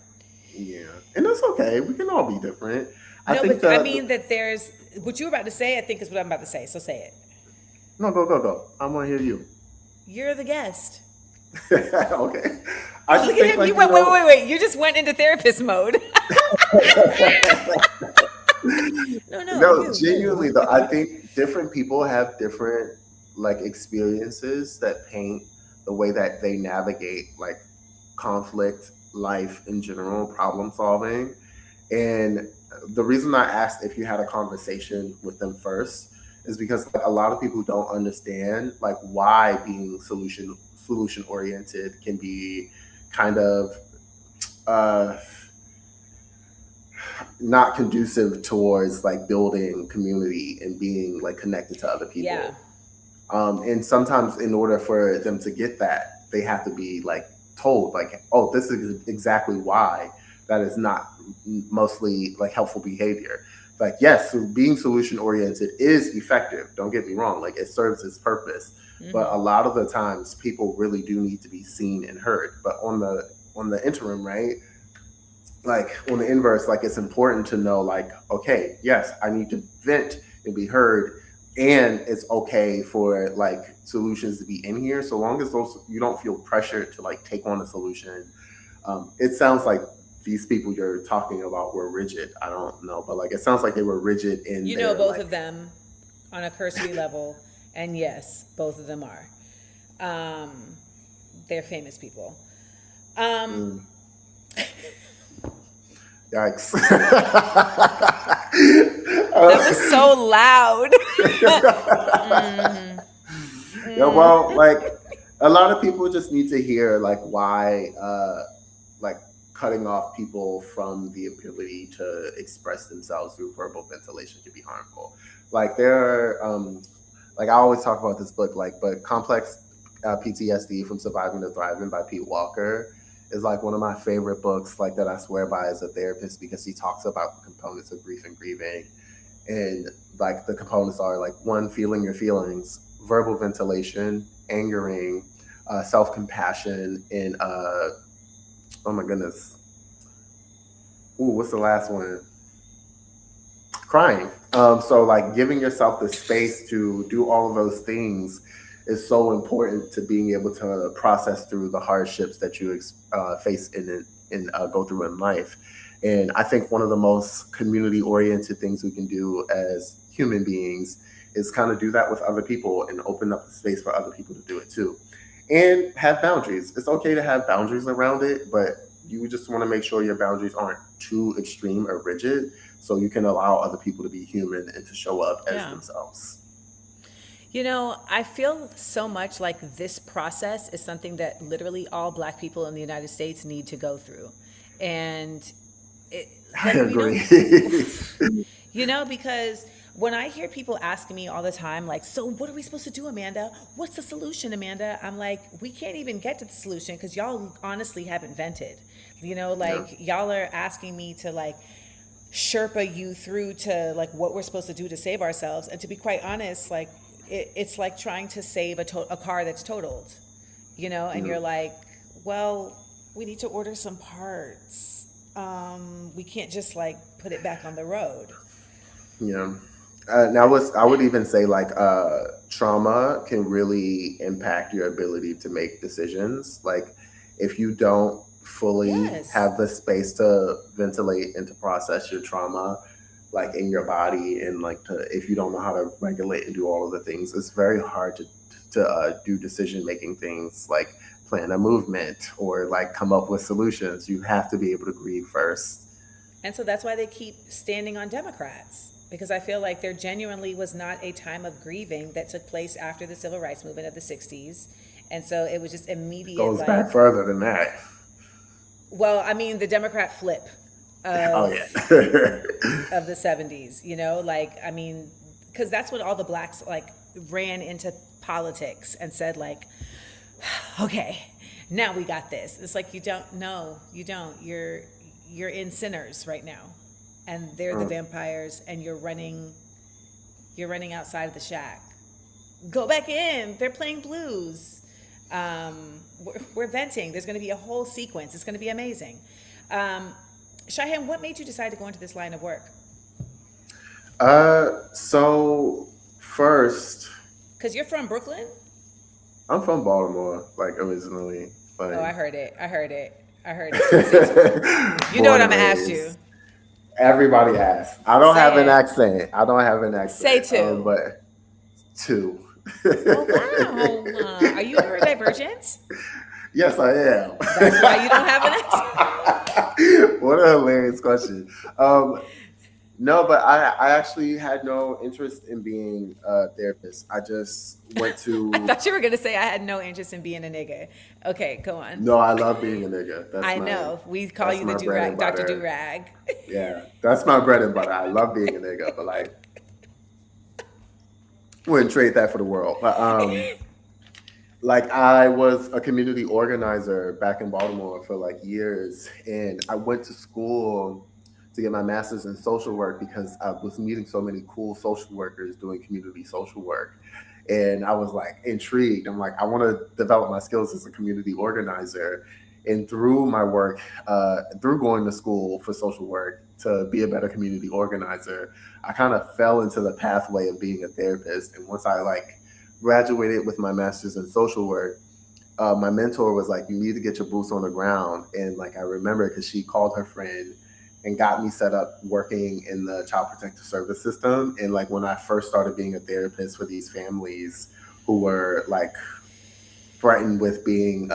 Yeah. And that's okay. We can all be different. I mean that there's what you were about to say, I think is what I'm about to say. So say it. No, go. I want to hear you. You're the guest. Okay. Wait. You just went into therapist mode. No, genuinely though, I think different people have different like experiences that paint the way that they navigate like conflict, life in general, problem solving. And the reason I asked if you had a conversation with them first is because like, a lot of people don't understand like why being solution oriented can be kind of not conducive towards like building community and being like connected to other people. Yeah. And sometimes in order for them to get that, they have to be like told like, oh, this is exactly why that is not mostly like helpful behavior. Like, yes, so being solution oriented is effective. Don't get me wrong. Like it serves its purpose. Mm-hmm. But a lot of the times people really do need to be seen and heard. But on the interim, right? Like on the inverse, like it's important to know like, okay, yes, I need to vent and be heard. And it's okay for like solutions to be in here. So long as you don't feel pressured to like take on a solution. It sounds like these people you're talking about were rigid. I don't know, but like it sounds like they were rigid in their, both like, of them on a cursory level. And yes, both of them are. They're famous people. Yikes. That was so loud. Yeah, well, like a lot of people just need to hear like why like cutting off people from the ability to express themselves through verbal ventilation can be harmful. Like there are like I always talk about this book, like, but Complex PTSD from Surviving to Thriving by Pete Walker is like one of my favorite books, like that I swear by as a therapist, because he talks about the components of grief and grieving. And like the components are like, one, feeling your feelings, verbal ventilation, angering, self-compassion, and oh my goodness. Ooh, what's the last one? Crying. So like giving yourself the space to do all of those things is so important to being able to process through the hardships that you face and go through in life. And I think one of the most community-oriented things we can do as human beings is kind of do that with other people and open up the space for other people to do it too. And have boundaries. It's okay to have boundaries around it, but you just want to make sure your boundaries aren't too extreme or rigid, so you can allow other people to be human and to show up as themselves. You know, I feel so much like this process is something that literally all Black people in the United States need to go through. And I agree. You know, because when I hear people asking me all the time, like, so what are we supposed to do, Amanda? What's the solution, Amanda? I'm like, we can't even get to the solution because y'all honestly haven't vented. You know, like y'all are asking me to like Sherpa you through to like what we're supposed to do to save ourselves. And to be quite honest, like it's like trying to save a car that's totaled, you know, and you're like, well, we need to order some parts. We can't just like put it back on the road. Yeah. I would even say like trauma can really impact your ability to make decisions. Like if you don't fully Yes. have the space to ventilate and to process your trauma, like in your body, and like if you don't know how to regulate and do all of the things, it's very hard to do decision making things like plan a movement or like come up with solutions. You have to be able to grieve first. And so that's why they keep standing on Democrats, because I feel like there genuinely was not a time of grieving that took place after the civil rights movement of the 60s. And so it was just immediate. Goes like, back further than that. well, I mean, the Democrat flip Oh of, yeah. of the 70s, you know, like, I mean, because that's when all the blacks like ran into politics and said like, okay, now we got this. It's like, you don't. You're in sinners right now, and they're the vampires, and you're running outside of the shack. Go back in. They're playing blues. We're venting. There's going to be a whole sequence. It's going to be amazing. Shahem, what made you decide to go into this line of work? So first, Because you're from Brooklyn. I'm from Baltimore, like originally. But Oh, I heard it. You know what I'm gonna ask you. Everybody asks. I don't Say have an it. accent. Say two. But two. Oh wow! Are you neurodivergent? Yes, I am. That's why you don't have an accent. What a hilarious question. No, but I actually had no interest in being a therapist. I just went to. I thought you were gonna say I had no interest in being a nigga. Okay, go on. No, I love being a nigga. I know. We call you the my bread and do-rag, Dr. butter. Do-rag. Yeah, that's my bread and butter. I love being a nigga, but like, wouldn't trade that for the world. But like I was a community organizer back in Baltimore for like years, and I went to school to get my master's in social work because I was meeting so many cool social workers doing community social work. And I was like intrigued. I'm like, I want to develop my skills as a community organizer. And through my work, through going to school for social work to be a better community organizer, I kind of fell into the pathway of being a therapist. And once I like graduated with my master's in social work, my mentor was like, you need to get your boots on the ground. And like, I remember because she called her friend and got me set up working in the child protective service system. And like when I first started being a therapist for these families who were like threatened with being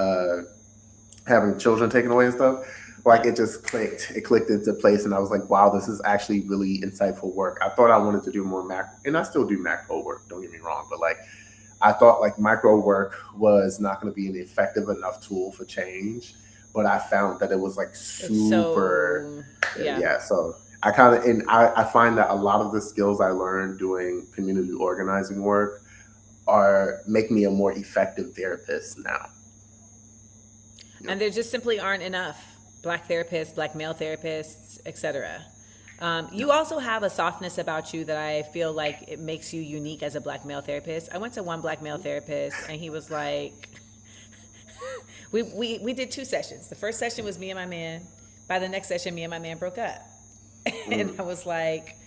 having children taken away and stuff, like it just clicked. It clicked into place, and I was like, wow, this is actually really insightful work. I thought I wanted to do more macro, and I still do macro work, don't get me wrong, but like I thought like micro work was not going to be an effective enough tool for change. But I found that it was like super, yeah. So I kind of, and I find that a lot of the skills I learned doing community organizing work make me a more effective therapist now. And there just simply aren't enough Black therapists, Black male therapists, etc. You also have a softness about you that I feel like it makes you unique as a Black male therapist. I went to one Black male therapist, and he was like, we did 2 sessions. The first session was me and my man. By the next session, me and my man broke up. And I was like,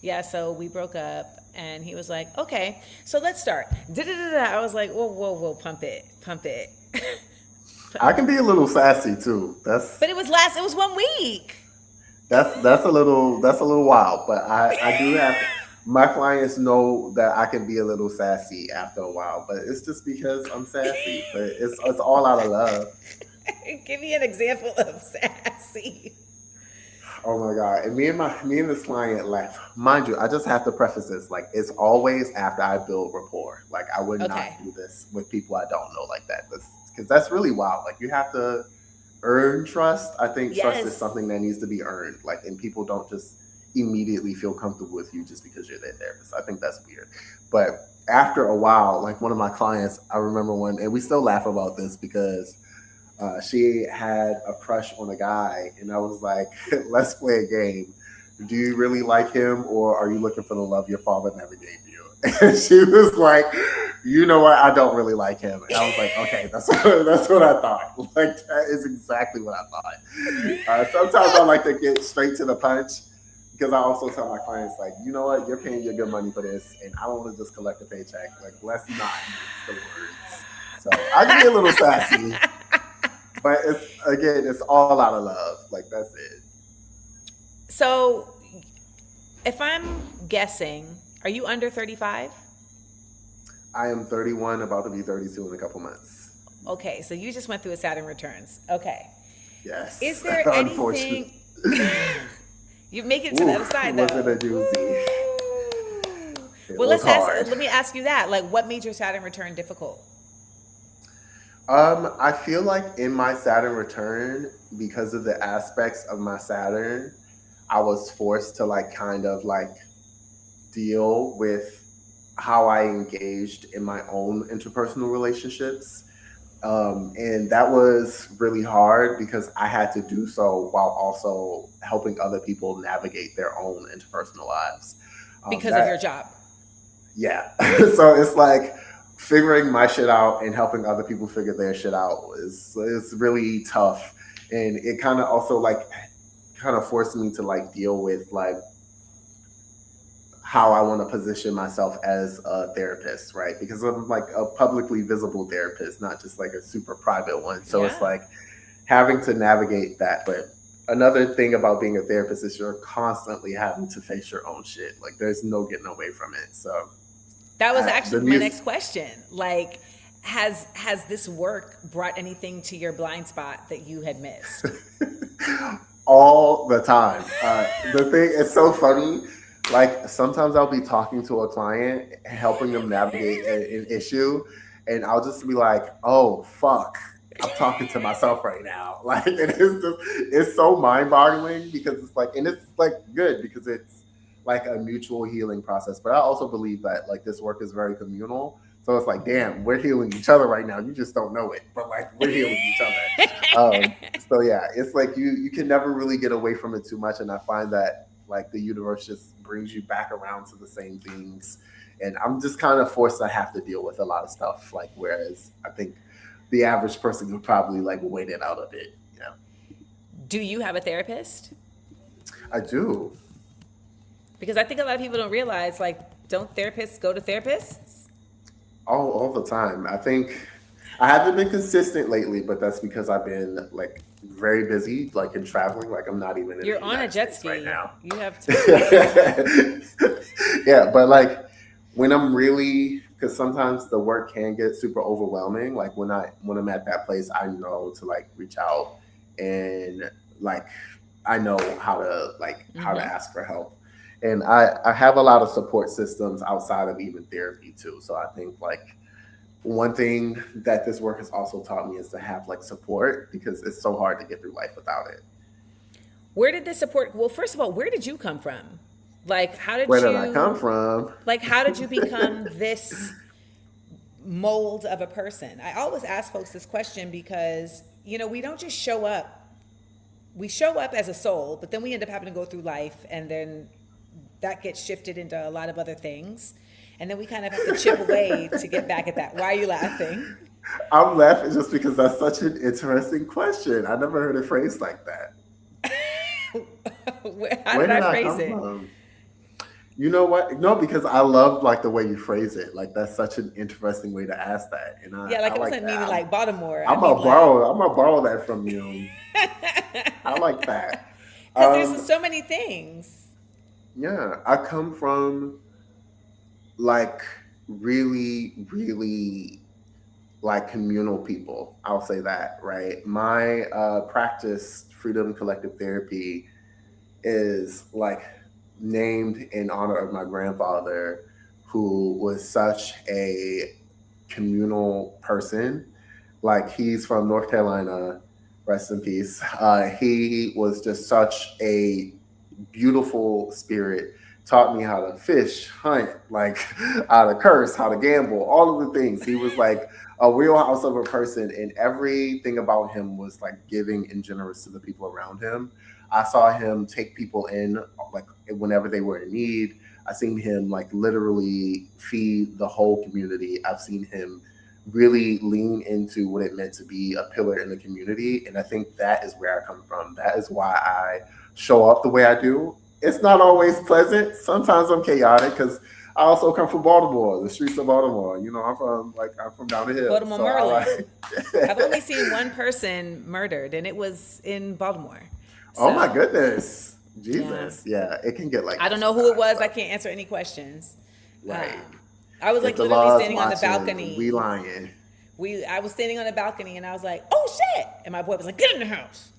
yeah, so we broke up. And he was like, okay, so let's start. I was like, whoa, pump it. I can be a little sassy too. But it was 1 week. That's a little wild. But I do have, my clients know that I can be a little sassy after a while, but it's just because I'm sassy. But it's all out of love. Give me an example of sassy. Oh my God. And me and this client laugh. Mind you, I just have to preface this. Like, it's always after I build rapport. Like, I would not do this with people I don't know like that. Because that's really wild. Like, you have to earn trust. I think trust is something that needs to be earned. Like, and people don't just immediately feel comfortable with you just because you're their therapist. I think that's weird. But after a while, like one of my clients, I remember one, and we still laugh about this because she had a crush on a guy, and I was like, let's play a game. Do you really like him, or are you looking for the love your father never gave you? And she was like, you know what? I don't really like him. And I was like, okay, that's what I thought. Like, that is exactly what I thought. Sometimes I like to get straight to the punch, because I also tell my clients, like, you know what, you're paying your good money for this, and I don't want to just collect a paycheck. Like, let's not use the words. So I can be a little sassy, but it's all out of love. Like, that's it. So, if I'm guessing, are you under 35? I am 31, about to be 32 in a couple months. Okay, so you just went through a Saturn Returns. Okay. Yes. Is there anything... You make it to the other side, though. Wasn't a doozy. Well, let me ask you that. Like, what made your Saturn return difficult? I feel like in my Saturn return, because of the aspects of my Saturn, I was forced to like kind of like deal with how I engaged in my own interpersonal relationships. And that was really hard because I had to do so while also helping other people navigate their own interpersonal lives. Because of your job. Yeah. So it's like figuring my shit out and helping other people figure their shit out is really tough. And it kind of also like kind of forced me to like deal with like how I want to position myself as a therapist, right? Because I'm like a publicly visible therapist, not just like a super private one. So it's like having to navigate that. But another thing about being a therapist is you're constantly having to face your own shit. Like there's no getting away from it. So that was actually my next question. Like, has this work brought anything to your blind spot that you had missed? All the time. The thing is so funny. Like sometimes I'll be talking to a client, helping them navigate an issue, and I'll just be like, "Oh fuck, I'm talking to myself right now." Like it's so mind-boggling because it's like, and it's like good because it's like a mutual healing process. But I also believe that like this work is very communal. So it's like, damn, we're healing each other right now. You just don't know it, but like we're healing each other. So yeah, it's like you can never really get away from it too much, and I find that like the universe just brings you back around to the same things. And I'm just kind of forced to have to deal with a lot of stuff. Like, whereas I think the average person could probably like wait it out a bit. Yeah. Do you have a therapist? I do. Because I think a lot of people don't realize, like, don't therapists go to therapists? All the time. I think I haven't been consistent lately, but that's because I've been like very busy, like in traveling. Like I'm not even in You're on a jet ski right now. You have to. Yeah, but like when I'm really, because sometimes the work can get super overwhelming. Like when I'm at that place, I know to like reach out and like I know how to how to ask for help. And I have a lot of support systems outside of even therapy too. So I think like one thing that this work has also taught me is to have like support because it's so hard to get through life without it. Where did this support? Well, first of all, where did you come from? Like, Where did I come from? Like, how did you become this mold of a person? I always ask folks this question because, you know, we don't just show up. We show up as a soul, but then we end up having to go through life and then that gets shifted into a lot of other things. And then we kind of have to chip away to get back at that. Why are you laughing? I'm laughing just because that's such an interesting question. I never heard it phrased like that. How did I phrase it? From? You know what? No, because I love like the way you phrase it. Like that's such an interesting way to ask that. And I wasn't meaning like Baltimore. I'm gonna borrow that from you. I like that. Because there's so many things. Yeah, I come from like really, really like communal people. I'll say that, right? My practice, Freedom Collective Therapy, is like named in honor of my grandfather, who was such a communal person. Like he's from North Carolina, rest in peace. He was just such a beautiful spirit, taught me how to fish, hunt, like how to curse, how to gamble, all of the things. He was like a wheelhouse of a person, and everything about him was like giving and generous to the people around him. I saw him take people in like whenever they were in need. I've seen him like literally feed the whole community. I've seen him really lean into what it meant to be a pillar in the community. And I think that is where I come from. That is why I show up the way I do. it's not always pleasant. Sometimes I'm chaotic because I also come from Baltimore, the streets of Baltimore. You know, I'm from down the hill. Baltimore, So I Maryland. like I've only seen one person murdered, and it was in Baltimore. Oh my So, goodness. yeah. Jesus. Yeah, it can get like I that don't know who it sometimes, was. I but can't answer any questions. right. I was If like the literally law is standing on the watching, balcony. we lying. I was standing on the balcony, and I was like, "Oh shit!" And my boy was like, "Get in the house."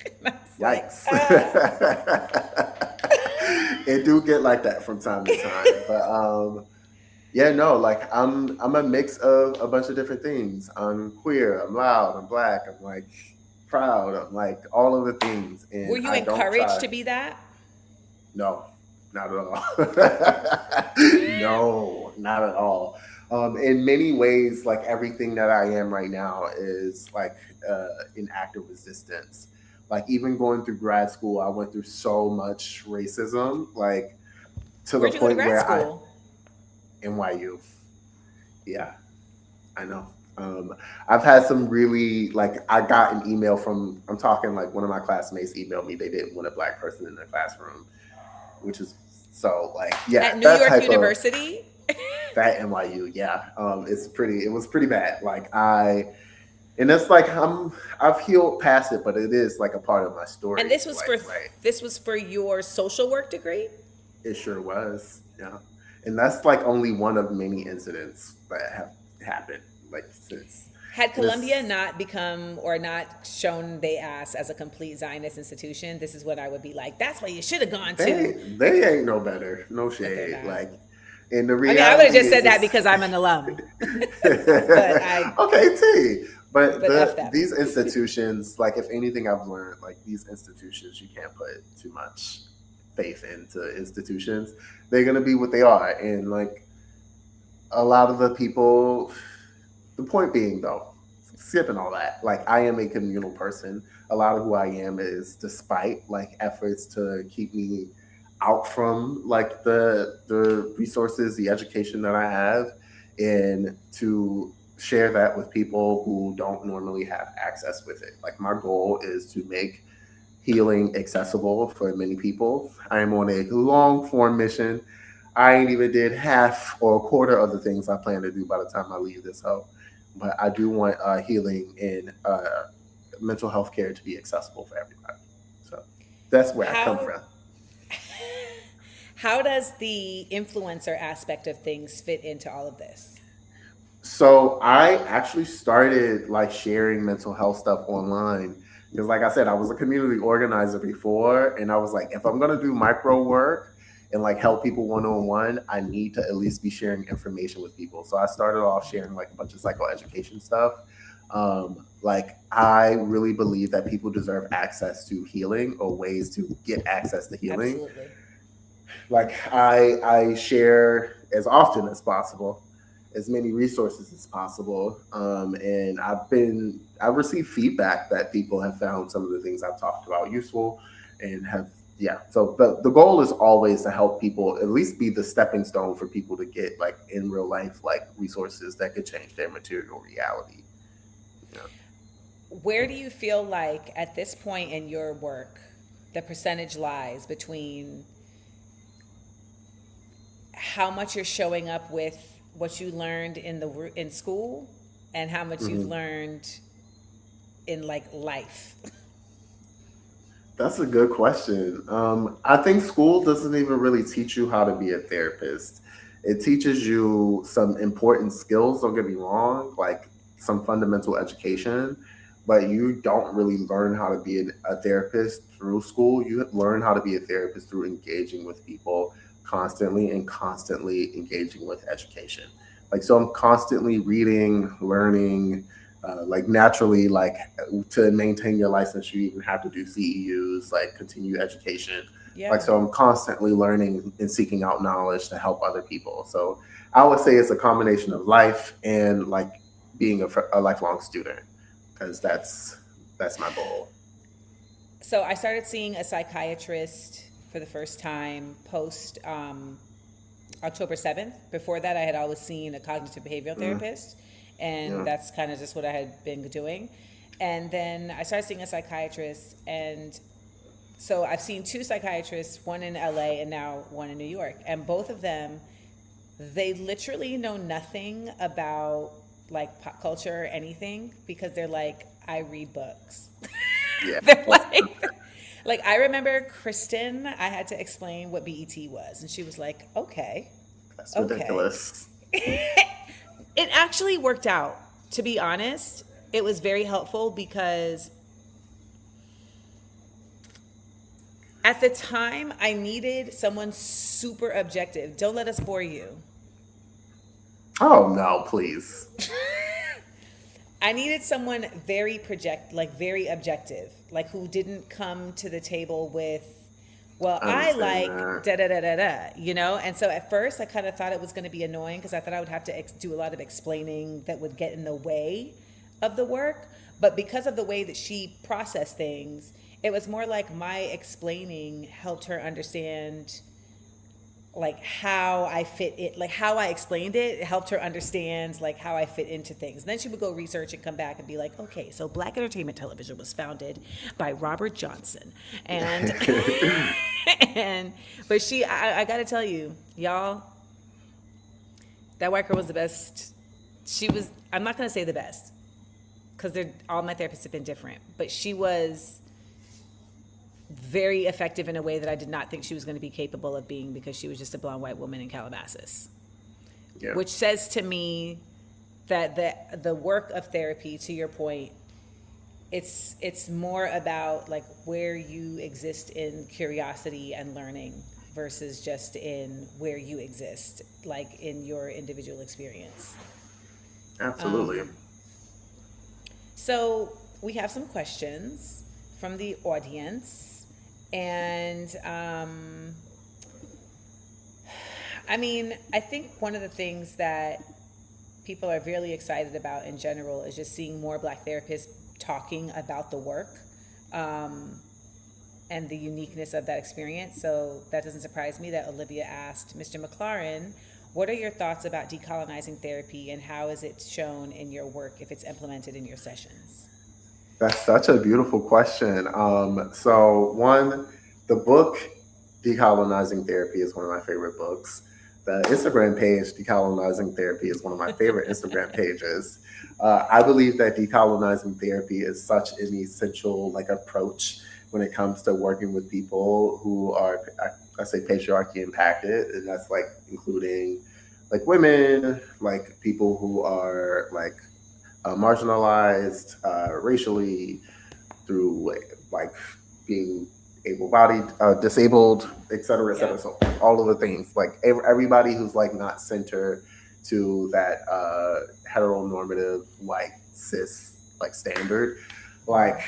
And I was like, Yikes. It do get like that from time to time. But yeah, no, like I'm a mix of a bunch of different things. I'm queer, I'm loud, I'm black, I'm like proud, I'm like all of the things. were And you I don't encouraged try to be that? no, not at all. No, not at all. In many ways, like everything that I am right now is like an act of resistance. Like even going through grad school, I went through so much racism, like to the Where'd you go to point grad where school? NYU, yeah, I know. I've had some really like I got an email from I'm talking like one of my classmates emailed me they didn't want a black person in the classroom, which is so like yeah At New that York type of University? that NYU yeah it was pretty bad like and it's like I've healed past it but it is like a part of my And story like right this was for your social work degree? it sure was yeah and that's like only one of many incidents that have happened like since Had this Columbia not become or not shown they ass as a complete Zionist institution, this is what I would be like. That's where you should have gone to. they ain't no better no But they're shade not. like and the I mean, I would have reality just is said that just because I'm an alum. But okay, T. But F them. these institutions, like if anything I've learned, like these institutions, you can't put too much faith into institutions. They're gonna be what they are, and like a lot of the people. The point being, though, skipping all that, like I am a communal person. A lot of who I am is despite like efforts to keep me out from like the resources, the education that I have, and to share that with people who don't normally have access with it. Like my goal is to make healing accessible for many people. I am on a long form mission. I ain't even did half or a quarter of the things I plan to do by the time I leave this home. But I do want healing and mental health care to be accessible for everybody. So that's where I come how from. how does the influencer aspect of things fit into all of this? So I actually started like sharing mental health stuff online because, like I said, I was a community organizer before, and I was like, if I'm gonna do micro work and like help people one on one, I need to at least be sharing information with people. So I started off sharing like a bunch of psychoeducation stuff. Like I really believe that people deserve access to healing or ways to get access to healing. Absolutely. Like I share as often as possible as many resources as possible and I've received feedback that people have found some of the things I've talked about useful and have yeah so the goal is always to help people at least be the stepping stone for people to get like in real life like resources that could change their material reality. Yeah. Where do you feel like at this point in your work the percentage lies between how much you're showing up with what you learned in school and how much you learned in like life? That's a good question. I think school doesn't even really teach you how to be a therapist. It teaches you some important skills, don't get me wrong, like some fundamental education, but you don't really learn how to be a therapist through school. You learn how to be a therapist through engaging with people constantly and constantly engaging with education. Like, so I'm constantly reading, learning, like naturally, like to maintain your license, you even have to do CEUs, like continue education. Yeah. Like, so I'm constantly learning and seeking out knowledge to help other people. So I would say it's a combination of life and like being a lifelong student, because that's my goal. So I started seeing a psychiatrist for the first time post October 7th. Before that, I had always seen a cognitive behavioral therapist, and that's kind of just what I had been doing. And then I started seeing a psychiatrist, and So I've seen two psychiatrists, one in LA and now one in New York, and both of them, they literally know nothing about like pop culture or anything because they're like, I read books. Yeah. They're like I remember Kristen, I had to explain what BET was, and she was like, okay, That's okay. ridiculous. It actually worked out, to be honest. It was very helpful because at the time I needed someone super objective. Don't let us bore you. Oh no, please. I needed someone very very objective, like who didn't come to the table with, well, I like da da da da da, you know? And so at first I kind of thought it was going to be annoying because I thought I would have to do a lot of explaining that would get in the way of the work. But because of the way that she processed things, it was more like my explaining helped her understand like how I fit it, like how I explained it, it helped her understand like how I fit into things. And then she would go research and come back and be like, okay, so Black Entertainment Television was founded by Robert Johnson. And, but I gotta tell you, y'all, that white girl was the best. She was, I'm not gonna say the best, because all my therapists have been different, but she was very effective in a way that I did not think she was going to be capable of being because she was just a blonde white woman in Calabasas. Yeah. Which says to me that the work of therapy, to your point, it's more about like where you exist in curiosity and learning versus just in where you exist, like in your individual experience. Absolutely. So we have some questions from the audience. And I mean, I think one of the things that people are really excited about in general is just seeing more Black therapists talking about the work and the uniqueness of that experience. So that doesn't surprise me that Olivia asked, Mr. McLaurin, what are your thoughts about decolonizing therapy and how is it shown in your work if it's implemented in your sessions? That's such a beautiful question. The book Decolonizing Therapy is one of my favorite books. The Instagram page Decolonizing Therapy is one of my favorite Instagram pages. I believe that decolonizing therapy is such an essential like approach when it comes to working with people who are, I say, patriarchy impacted, and that's like including like women, like people who are like marginalized racially through like being able-bodied, disabled, et cetera, so forth. All of the things, like everybody who's like not centered to that heteronormative white cis like standard. Like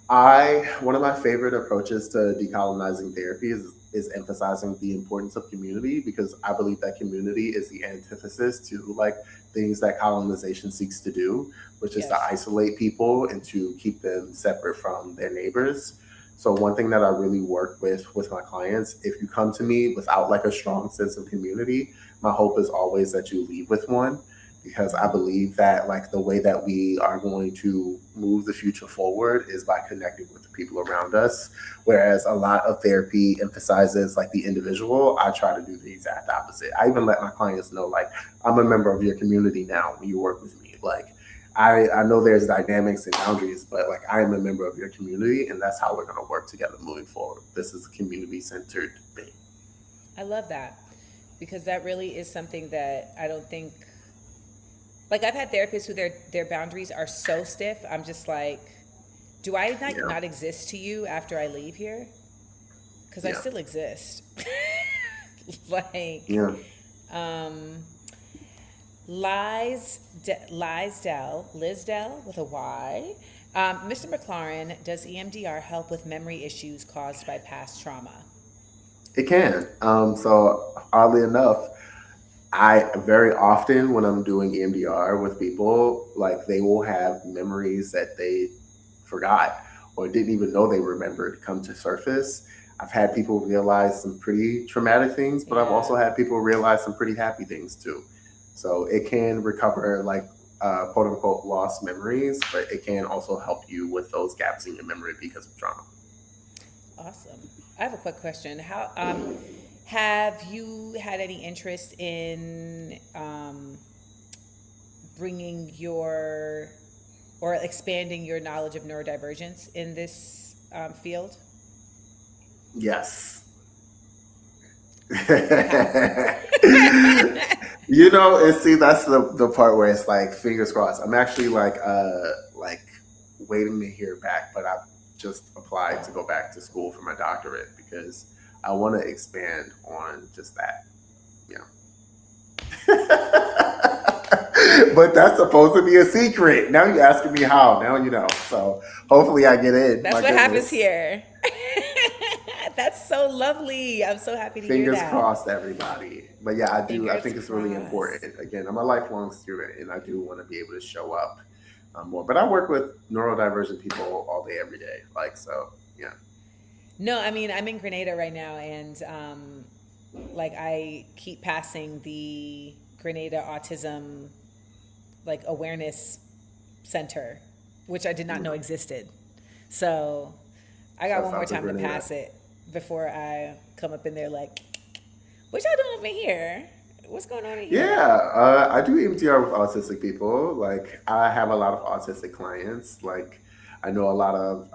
one of my favorite approaches to decolonizing therapy is emphasizing the importance of community, because I believe that community is the antithesis to like things that colonization seeks to do, which is to isolate people and to keep them separate from their neighbors. So one thing that I really work with my clients, if you come to me without like a strong sense of community, my hope is always that you leave with one, because I believe that like the way that we are going to move the future forward is by connecting with the people around us. Whereas a lot of therapy emphasizes like the individual, I try to do the exact opposite. I even let my clients know, like, I'm a member of your community now when you work with me. Like, I know there's dynamics and boundaries, but like I am a member of your community, and that's how we're going to work together moving forward. This is a community-centered thing. I love that, because that really is something that I don't think, like I've had therapists who their boundaries are so stiff. I'm just like, do I not exist to you after I leave here? Because I still exist. Lizdell with a Y. Mr. McLaurin, does EMDR help with memory issues caused by past trauma? It can. So oddly enough, I very often when I'm doing EMDR with people, like they will have memories that they forgot or didn't even know they remembered come to surface. I've had people realize some pretty traumatic things, but I've also had people realize some pretty happy things too. So it can recover like quote unquote lost memories, but it can also help you with those gaps in your memory because of trauma. Awesome. I have a quick question. How have you had any interest in bringing your or expanding your knowledge of neurodivergence in this field? Yes. How? And see, that's the part where it's like fingers crossed. I'm actually like waiting to hear back, but I've just applied to go back to school for my doctorate because I want to expand on just that. Yeah. But that's supposed to be a secret. Now you're asking me how. Now you know. So hopefully I get in. That's My what happens goodness. here. That's so lovely. I'm so happy to hear Fingers that. crossed, everybody. But yeah, I do. I Fingers think it's really crossed. important. Again, I'm a lifelong student, and I do want to be able to show up more. But I work with neurodivergent people all day, every day. Like so, yeah. No, I mean, I'm in Grenada right now, and like I keep passing the Grenada Autism like awareness center, which I did not know existed. So I got Shouts one more out to time to Grenada. pass it before I come up in there like, what y'all doing over here? What's going on in here? Yeah, I do EMDR with autistic people. Like, I have a lot of autistic clients. Like, I know a lot of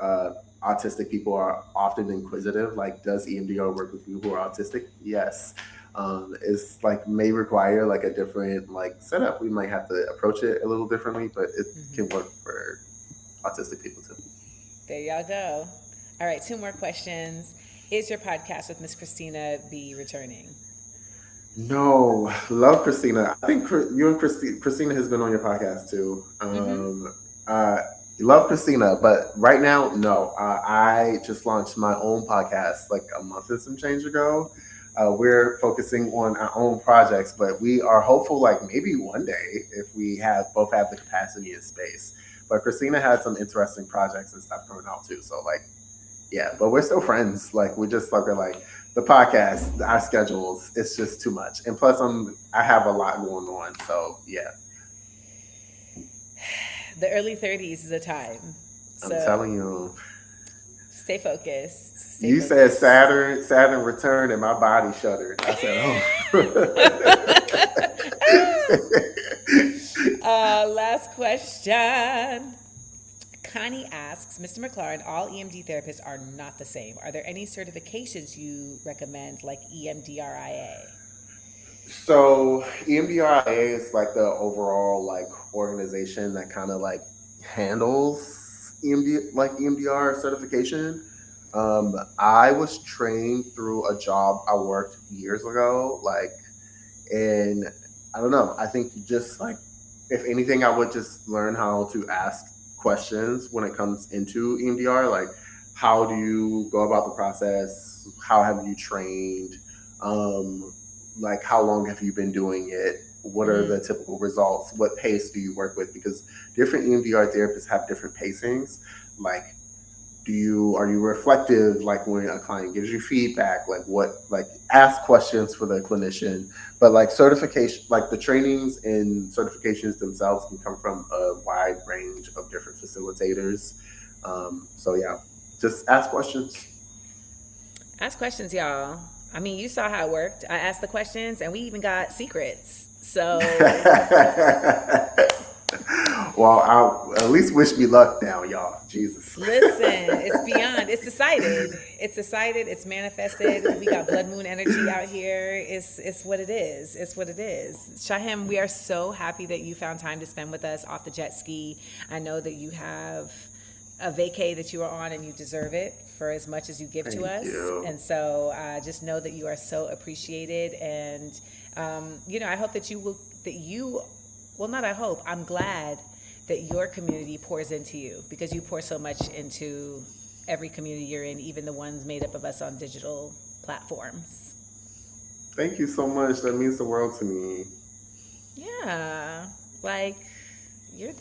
autistic people are often inquisitive. Like, does EMDR work with people who are autistic? Yes. It's like may require like a different like setup. We might have to approach it a little differently, but it can work for autistic people too. There y'all go. All right, 2 more questions. Is your podcast with Miss Christina be returning? No, love Christina. I think you and Christina has been on your podcast too. Love Christina, but right now, no. I just launched my own podcast like a month and some change ago. We're focusing on our own projects, but we are hopeful like maybe one day if we both have the capacity and space. But Christina has some interesting projects and stuff coming out too. So like, yeah, but we're still friends. Like we just are like the podcast, our schedules, it's just too much. And plus I have a lot going on. So yeah. The early 30s is a time. I'm telling you. Stay focused. You said Saturn Return, and my body shuddered. I said, oh. Last question. Connie asks, Mr. McLaurin, all EMD therapists are not the same. Are there any certifications you recommend, like EMDRIA? So EMDRIA is like the overall like organization that kind of like handles EMDR certification. I was trained through a job I worked years ago, and I don't know. I think just like, if anything, I would just learn how to ask questions when it comes into EMDR. Like, how do you go about the process? How have you trained? Like, how long have you been doing it? What are the typical results? What pace do you work with? Because different EMDR therapists have different pacings. Like, are you reflective, like when a client gives you feedback, ask questions for the clinician, but like certification, like the trainings and certifications themselves can come from a wide range of different facilitators. So yeah, just ask questions. Ask questions, y'all. I mean, you saw how it worked. I asked the questions and we even got secrets. So well, I'll at least wish me luck now, y'all. Jesus. Listen, it's beyond. It's decided. It's decided. It's manifested. We got blood moon energy out here. It's what it is. It's what it is. Shahem, we are so happy that you found time to spend with us off the jet ski. I know that you have a vacay that you are on and you deserve it for as much as you give to us. You. And so just know that you are so appreciated. And, I hope I'm glad that your community pours into you, because you pour so much into every community you're in, even the ones made up of us on digital platforms. Thank you so much. That means the world to me. Yeah, like you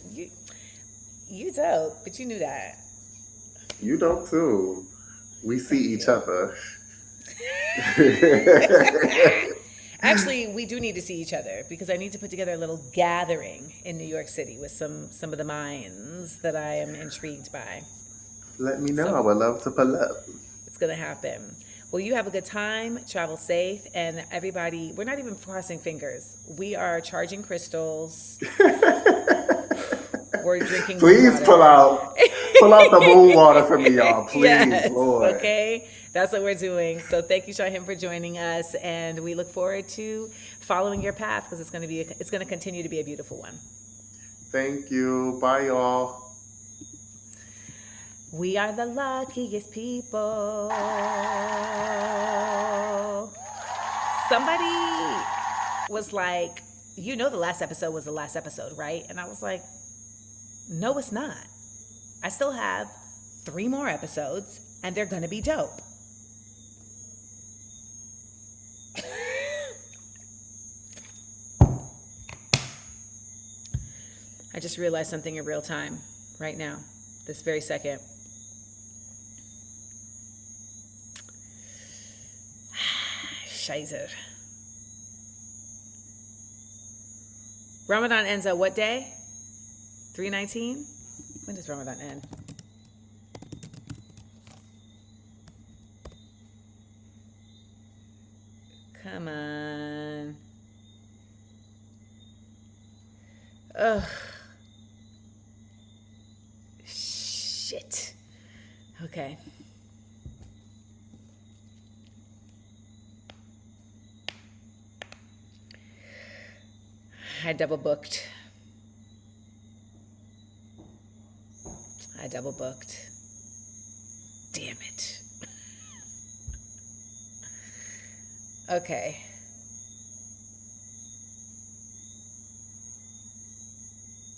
dope, but you knew that. You dope too. We see each other. Actually, we do need to see each other, because I need to put together a little gathering in New York City with some of the minds that I am intrigued by. Let me know. I would love to pull up. It's going to happen. Well, you have a good time, travel safe, and everybody, we're not even crossing fingers. We are charging crystals. We're drinking Please water. pull out the moon water for me, y'all. Please, Yes, Lord. okay? That's what we're doing. So thank you, Shahim, for joining us, and we look forward to following your path because it's going to continue to be a beautiful one. Thank you. Bye, y'all. We are the luckiest people. Somebody was like, the last episode was the last episode, right? And I was like, no, it's not. I still have 3 more episodes, and they're going to be dope. I just realized something in real time right now, this very second. Scheiße. Ramadan ends at what day? 3/19? When does Ramadan end? Come on. Ugh. Shit. Okay. I double booked. Damn it. Okay.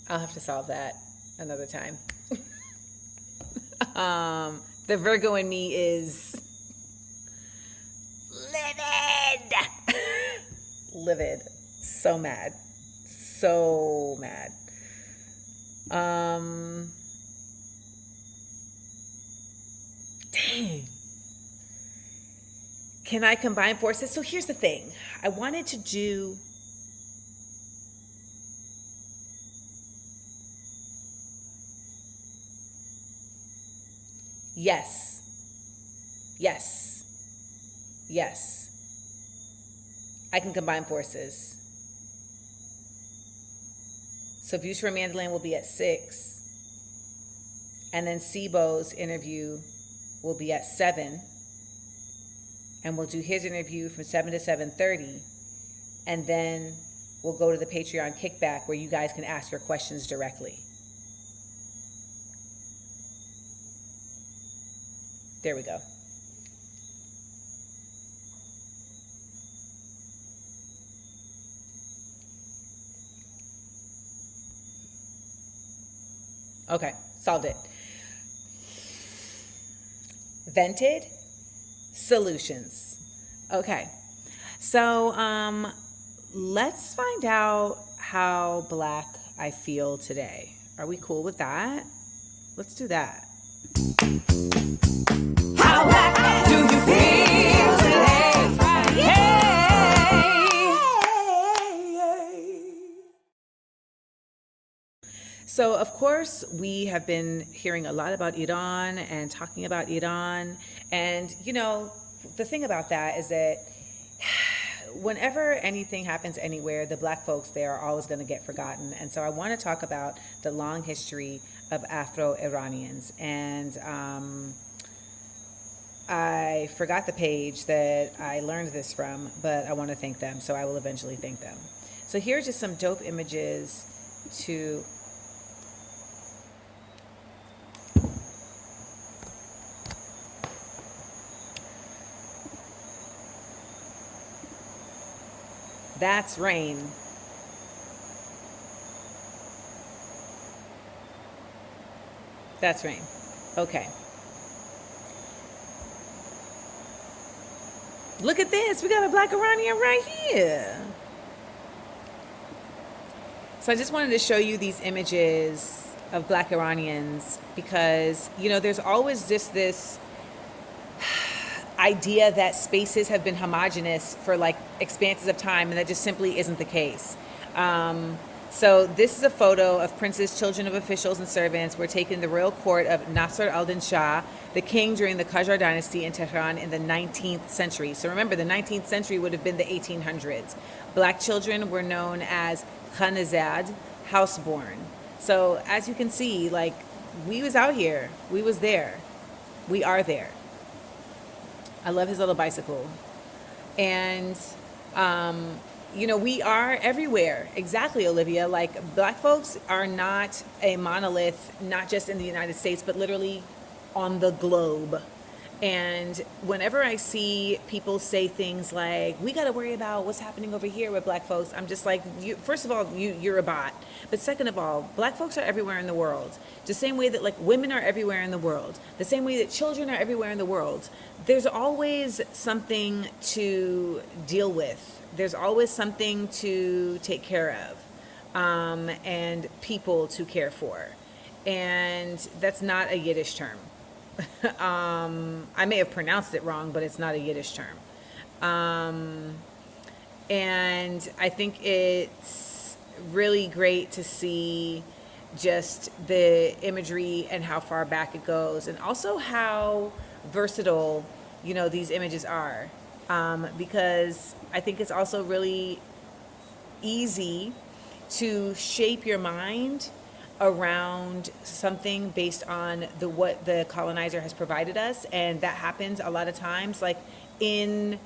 I'll have to solve that another time. The Virgo in me is livid. Livid. So mad. So mad. Dang. Can I combine forces? So here's the thing. I wanted to do yes. I can combine forces. So Views from Mandalay will be at 6. And then Sibo's interview will be at 7. And we'll do his interview from 7 to 7:30. And then we'll go to the Patreon kickback where you guys can ask your questions directly. There we go. Okay, solved it. Vented solutions. Okay, so let's find out how Black I feel today. Are we cool with that? Let's do that. How black do you feel today? Hey. So, of course, we have been hearing a lot about Iran and talking about Iran. And, the thing about that is that whenever anything happens anywhere, the Black folks there are always going to get forgotten. And so I want to talk about the long history of Afro-Iranians. And I forgot the page that I learned this from, but I want to thank them. So I will eventually thank them. So here's just some dope images to... That's rain. That's rain. Okay. Look at this. We got a Black Iranian right here. So I just wanted to show you these images of Black Iranians because, there's always just this idea that spaces have been homogenous for expanses of time, and that just simply isn't the case. So this is a photo of princes, children of officials, and servants were taken in the royal court of Nasser al-Din Shah, the king during the Qajar dynasty in Tehran in the 19th century. So remember, the 19th century would have been the 1800s. Black children were known as Khanazad, houseborn. So as you can see, like, we was out here. We was there. We are there. I love his little bicycle. And, you know, we are everywhere. Exactly, Olivia. Like, black folks are not a monolith, not just in the United States, but literally on the globe. And whenever I see people say things like, we got to worry about what's happening over here with black folks, I'm just like, first of all, you're a bot. But second of all, black folks are everywhere in the world. The same way that, like, women are everywhere in the world. The same way that children are everywhere in the world. There's always something to deal with. There's always something to take care of, and people to care for. And that's not a Yiddish term. I may have pronounced it wrong, but it's not a Yiddish term. And I think it's really great to see just the imagery and how far back it goes, and also how versatile, you know, these images are. Because I think it's also really easy to shape your mind around something based on what the colonizer has provided us, and that happens a lot of times, like, it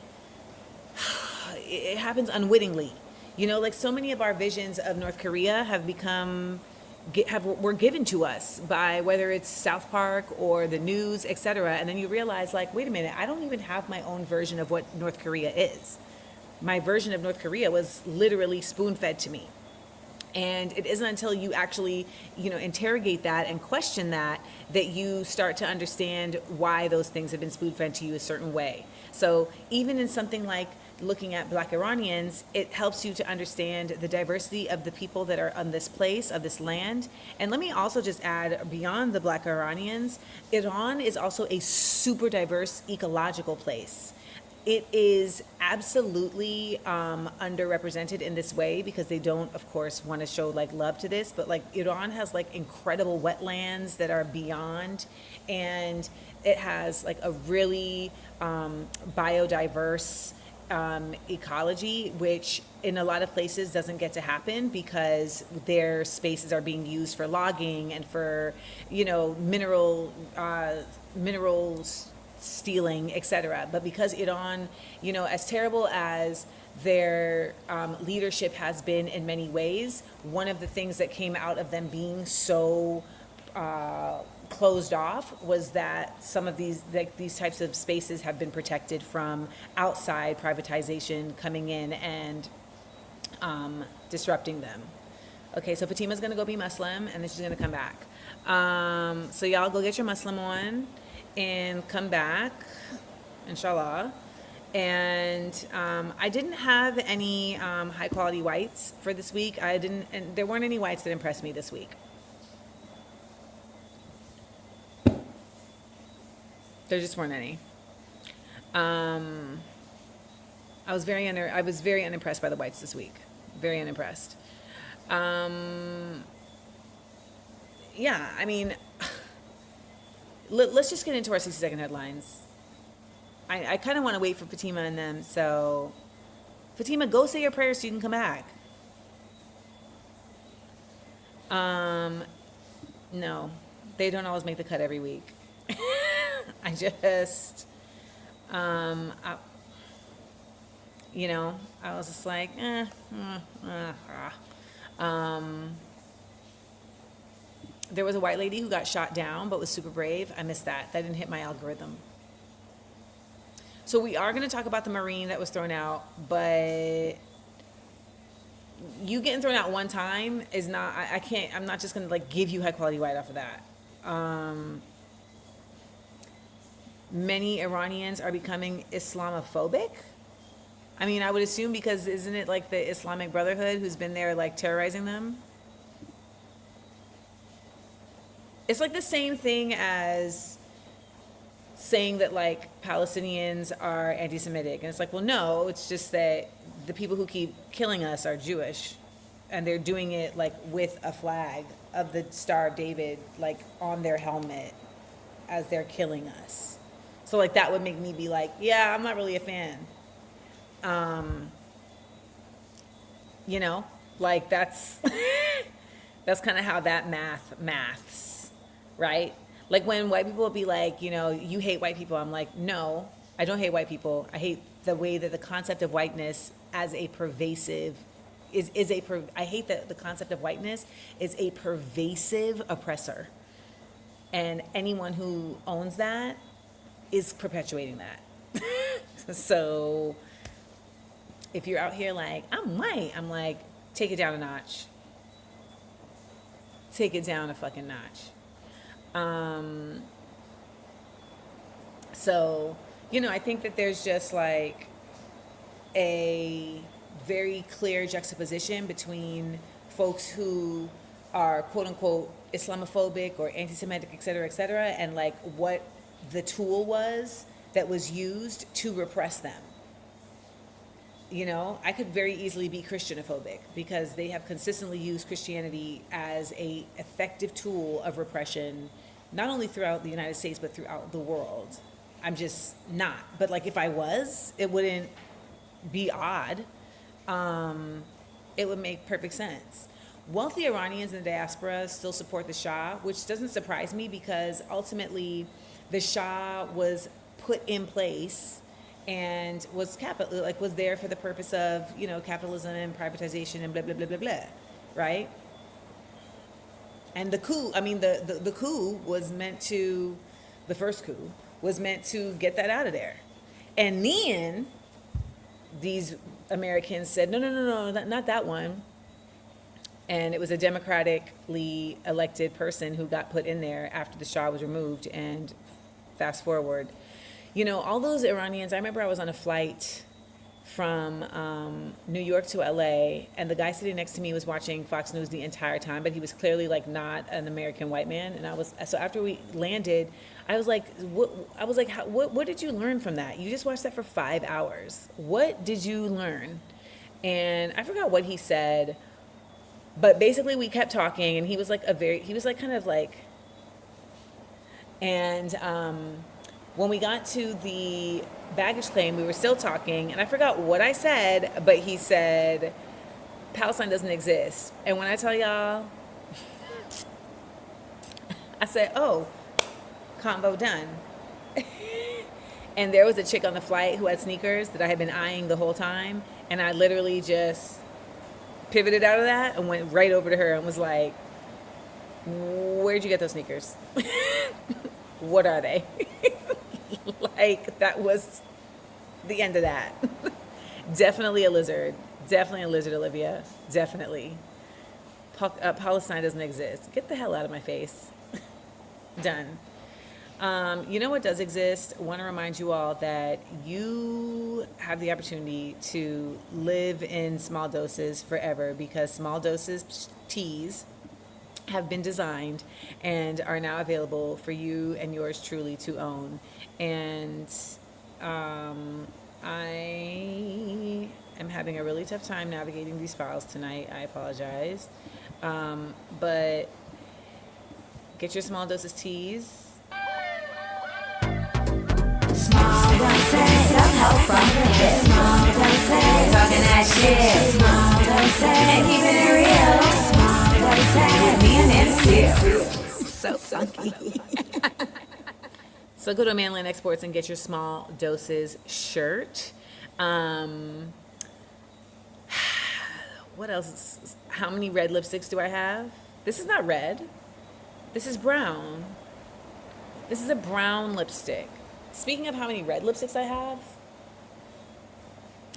happens unwittingly. You know, like, so many of our visions of North Korea have were given to us by, whether it's South Park or the news, etc. And then you realize, like, wait a minute, I don't even have my own version of what North Korea is. My version of North Korea was literally spoon-fed to me. And it isn't until you actually, you know, interrogate that and question that you start to understand why those things have been spoon-fed to you a certain way. So even in something like looking at Black Iranians, it helps you to understand the diversity of the people that are on this place, of this land. And let me also just add, beyond the Black Iranians, Iran is also a super diverse ecological place. It is absolutely underrepresented in this way because they don't, of course, want to show, like, love to this. But, like, Iran has, like, incredible wetlands that are beyond, and it has, like, a really biodiverse ecology, which in a lot of places doesn't get to happen because their spaces are being used for logging and for, you know, minerals stealing, etc. But because Iran, you know, as terrible as their leadership has been in many ways, one of the things that came out of them being so closed off was that some of these, like, these types of spaces have been protected from outside privatization coming in and disrupting them. Okay, so Fatima's gonna go be Muslim, and then she's gonna come back. So y'all go get your Muslim on and come back, inshallah. And I didn't have any high quality whites for this week. And there weren't any whites that impressed me this week. There just weren't any. I was very unimpressed by the whites this week. Very unimpressed. Yeah, I mean, let's just get into our 60-second headlines. I kind of want to wait for Fatima and them. So, Fatima, go say your prayers so you can come back. No, they don't always make the cut every week. I just, you know, I was just like, There was a white lady who got shot down but was super brave. I missed that. That didn't hit my algorithm. So we are going to talk about the Marine that was thrown out, but you getting thrown out one time is not, I can't, I'm not just going to, like, give you high quality white off of that. Many Iranians are becoming Islamophobic. I mean, I would assume because isn't it like the Islamic Brotherhood who's been there, like, terrorizing them? It's like the same thing as saying that, like, Palestinians are anti-Semitic. And it's like, well, no, it's just that the people who keep killing us are Jewish. and they're doing it like with a flag of the Star of David like on their helmet as they're killing us. So like that would make me be like, yeah, I'm not really a fan. You know, like that's that's kind of how that maths, right? Like when white people will be like, you know, you hate white people. I'm like, no, I don't hate white people. I hate the way that the concept of whiteness as a pervasive I hate that the concept of whiteness is a pervasive oppressor. And anyone who owns that is perpetuating that. So if you're out here like, I'm white, I'm like, take it down a notch. Take it down a fucking notch. So, you know, I think that there's just like a very clear juxtaposition between folks who are quote unquote Islamophobic or anti-Semitic, et cetera, and like what the tool was that was used to repress them. You know, I could very easily be Christianophobic because they have consistently used Christianity as a effective tool of repression, not only throughout the United States, but throughout the world. I'm just not. But like if I was, it wouldn't be odd. It would make perfect sense. Wealthy Iranians in the diaspora still support the Shah, which doesn't surprise me because ultimately the Shah was put in place and was was there for the purpose of, you know, capitalism and privatization and blah, blah, blah, blah, blah, right? And the coup, I mean, the coup was meant to, the first coup was meant to get that out of there. And then these Americans said, no, not that one. And it was a democratically elected person who got put in there after the Shah was removed. And fast forward, you know, all those Iranians, I remember I was on a flight from New York to LA, and the guy sitting next to me was watching Fox News the entire time, but he was clearly like not an American white man. And so after we landed, I was like, what did you learn from that? You just watched that for 5 hours. What did you learn? And I forgot what he said, but basically we kept talking, and he was like when we got to the baggage claim, we were still talking, and I forgot what I said, but he said, Palestine doesn't exist. And when I tell y'all, I said, oh, convo done. And there was a chick on the flight who had sneakers that I had been eyeing the whole time, and I literally just pivoted out of that and went right over to her and was like, where'd you get those sneakers? What are they? Like, that was the end of that. Definitely a lizard, Olivia. Definitely. Palestine doesn't exist. Get the hell out of my face. Done. You know what does exist? I want to remind you all that you have the opportunity to live in small doses forever, because small doses teas have been designed and are now available for you and yours truly to own. And I am having a really tough time navigating these files tonight. I apologize. But get your small doses teas. Small doses, self-help from the hip. Small doses, talking that shit. Small doses, and keeping it real. Small doses, with me and MC. So funky. So go to Melanin Exports and get your small doses shirt. What else? How many red lipsticks do I have? This is not red. This is brown. This is a brown lipstick. Speaking of how many red lipsticks I have,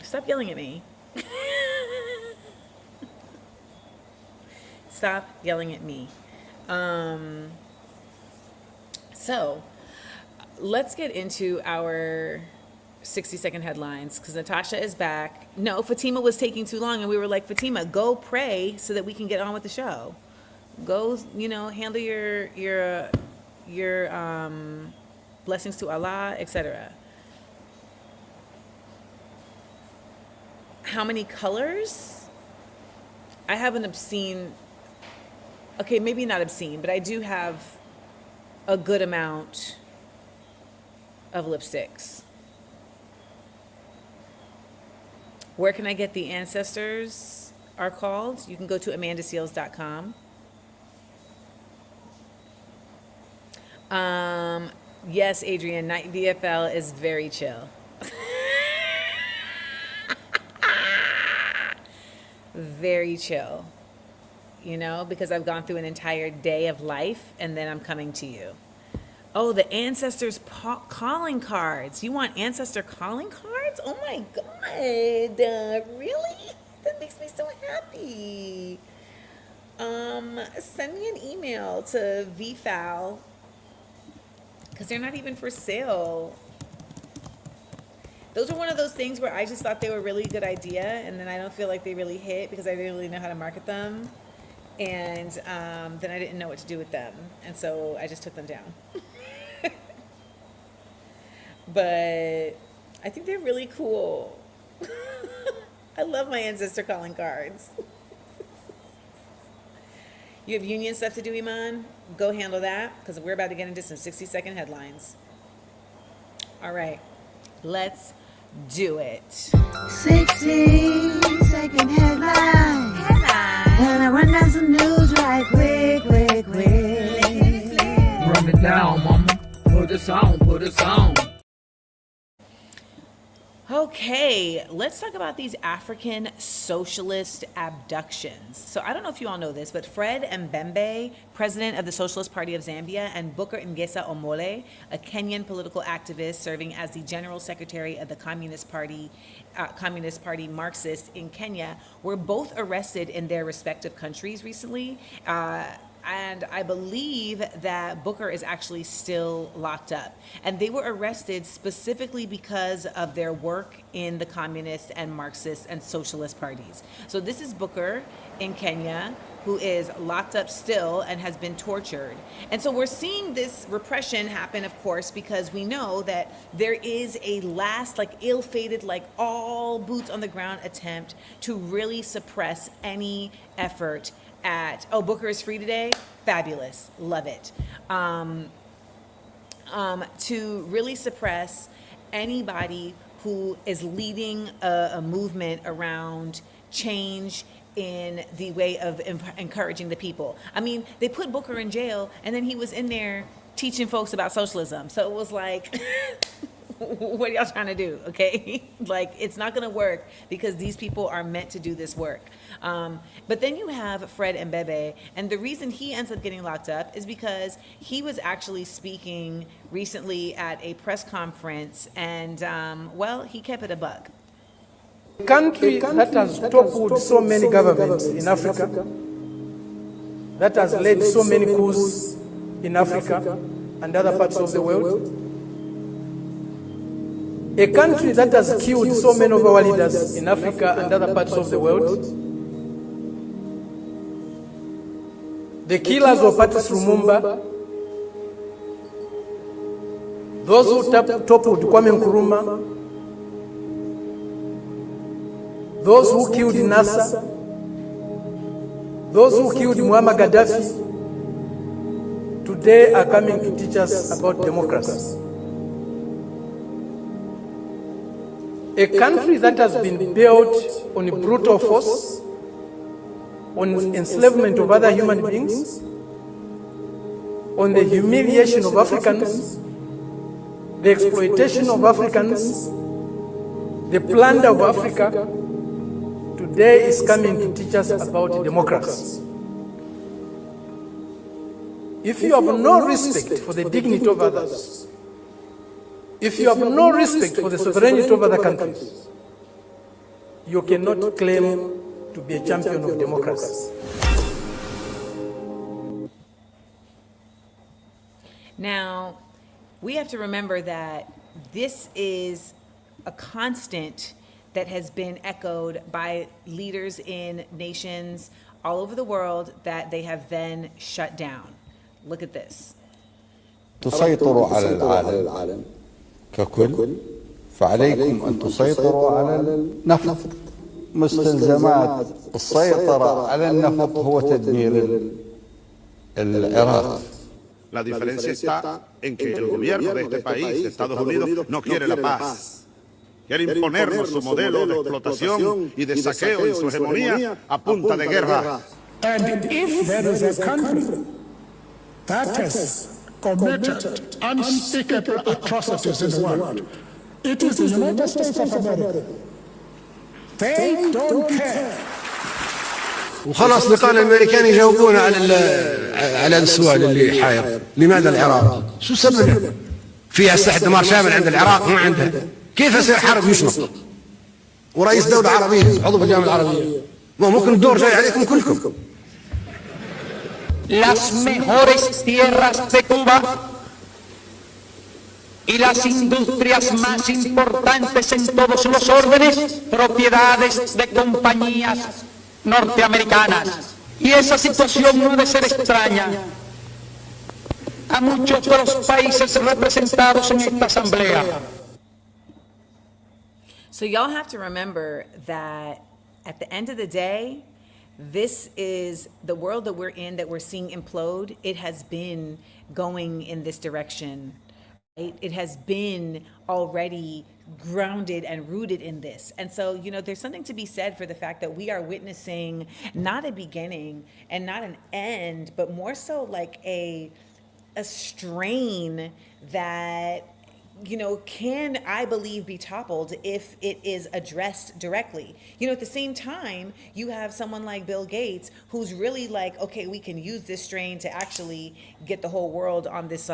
stop yelling at me. Stop yelling at me. So let's get into our 60-second headlines, because Natasha is back. No, Fatima was taking too long, and we were like, Fatima, go pray so that we can get on with the show. Go, handle your blessings to Allah, etc. How many colors I have an obscene, okay, maybe not obscene, but I do have a good amount of lipsticks. Where can I get the ancestors are called? You can go to amandaseals.com. Yes, Adrian, night VFL is very chill. Very chill, you know, because I've gone through an entire day of life and then I'm coming to you. Oh, the ancestors calling cards. You want ancestor calling cards? Oh my God, really? That makes me so happy. Send me an email to VFAL, because they're not even for sale. Those are one of those things where I just thought they were a really good idea, and then I don't feel like they really hit because I didn't really know how to market them. And then I didn't know what to do with them. And so I just took them down. But I think they're really cool. I love my ancestor calling cards. You have union stuff to do, Iman? Go handle that, because we're about to get into some 60-second headlines. All right, let's do it. 60-second headline. And I run down some news right quick. Run it down, mama. Put us on. Okay, let's talk about these African socialist abductions. So I don't know if you all know this, but Fred Mbembe, president of the Socialist Party of Zambia, and Booker Ngesa Omole, a Kenyan political activist serving as the general secretary of the Communist Party Marxist in Kenya, were both arrested in their respective countries recently. And I believe that Booker is actually still locked up. And they were arrested specifically because of their work in the communist and Marxist and socialist parties. So this is Booker in Kenya, who is locked up still and has been tortured. And so we're seeing this repression happen, of course, because we know that there is a last, like ill-fated, like all boots on the ground attempt to really suppress any effort at, oh, Booker is free today? Fabulous. Love it. To really suppress anybody who is leading a movement around change in the way of encouraging the people. I mean, they put Booker in jail, and then he was in there teaching folks about socialism. So it was like, what are y'all trying to do, okay? Like, it's not gonna work because these people are meant to do this work. But then you have Fred Mbembe, and the reason he ends up getting locked up is because he was actually speaking recently at a press conference, and well, he kept it a buck. A country that has toppled so many governments in Africa, that has led so many coups in Africa and other parts of the world, a country that has killed so many of our leaders in Africa and other parts of the world, the killers of Patrice Lumumba, those who toppled Kwame Nkrumah, those who killed Nasser, those who killed Muammar Gaddafi, today are coming to teach us about democracy. A country that has been built on brutal force, on enslavement of other human beings, on the humiliation of Africans, the exploitation of Africans, the plunder of Africa, today is coming to teach us about democracy. If you have no respect for the dignity of others, if you have no respect for the sovereignty of other countries, you cannot claim to be a champion of democracy. Now, we have to remember that this is a constant that has been echoed by leaders in nations all over the world that they have then shut down. Look at this. تسيطروا على العالم ككل فعليكم أن تسيطروا على النفط مستلزمات السيطرة على النفط هو تدمير العراق. La diferencia está en que el gobierno de este país, de Estados Unidos, no quiere la paz. Quiere imponernos su modelo de explotación y de saqueo y su hegemonía a punta de guerra. And if there is a country that has committed unspeakable atrocities in the world, it is the United States of America. They don't care. وخلاص لقاء الامريكان يجاوبون على السؤال اللي حاير، لماذا العراق؟ شو سببها؟ فيها أسلحة دمار شامل عند العراق ما عندها، كيف يصير حرب يشنط؟ ورئيس دولة عربية عضو في الجامعة العربية، ما ممكن الدور جاي عليكم كلكم. Las mejores tierras de Cuba y las industrias más importantes en todos los órdenes, propiedades de compañías norteamericanas. Y esa situación no debe ser extraña a muchos de los países representados en esta asamblea. So y'all have to remember that at the end of the day, this is the world that we're in, that we're seeing implode. It has been going in this direction. It has been already grounded and rooted in this. And so, you know, there's something to be said for the fact that we are witnessing not a beginning and not an end, but more so like a strain that, you know, can, I believe, be toppled if it is addressed directly. You know, at the same time, you have someone like Bill Gates who's really like, okay, we can use this strain to actually get the whole world on this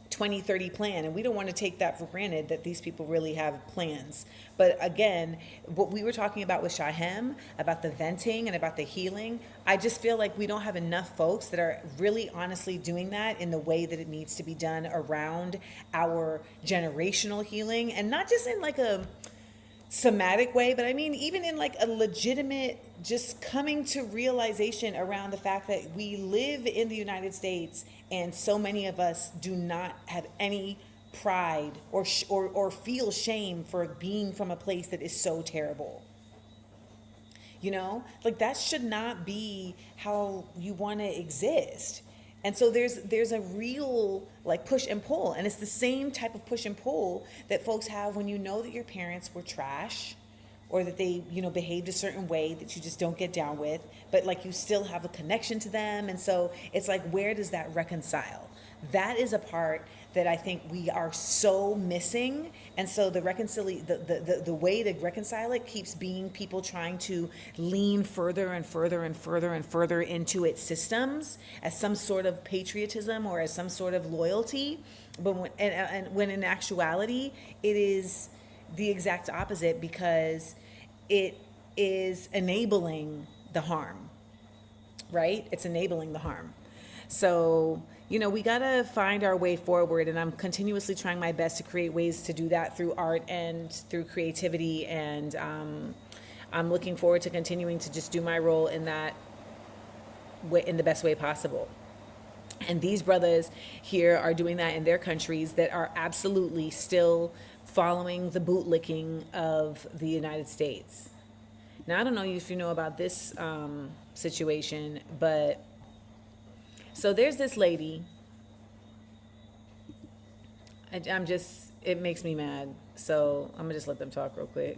2030 plan, and we don't want to take that for granted that these people really have plans. But again, what we were talking about with Shahem, about the venting and about the healing, I just feel like we don't have enough folks that are really honestly doing that in the way that it needs to be done around our generational healing, and not just in like a somatic way, but I mean even in like a legitimate just coming to realization around the fact that we live in the United States and so many of us do not have any pride or feel shame for being from a place that is so terrible. You know, like that should not be how you want to exist. And so there's a real like push and pull, and it's the same type of push and pull that folks have when you know that your parents were trash or that they, you know, behaved a certain way that you just don't get down with, but like you still have a connection to them. And so it's like, where does that reconcile? That is a part that I think we are so missing. And so the way to reconcile it keeps being people trying to lean further and further and further and further into its systems as some sort of patriotism or as some sort of loyalty. But when in actuality, it is the exact opposite, because it is enabling the harm, right? It's enabling the harm. So, you know, we gotta find our way forward, and I'm continuously trying my best to create ways to do that through art and through creativity, and I'm looking forward to continuing to just do my role in that way, in the best way possible. And these brothers here are doing that in their countries that are absolutely still following the bootlicking of the United States. Now, I don't know if you know about this situation, but so there's this lady. It makes me mad. So I'm gonna just let them talk real quick.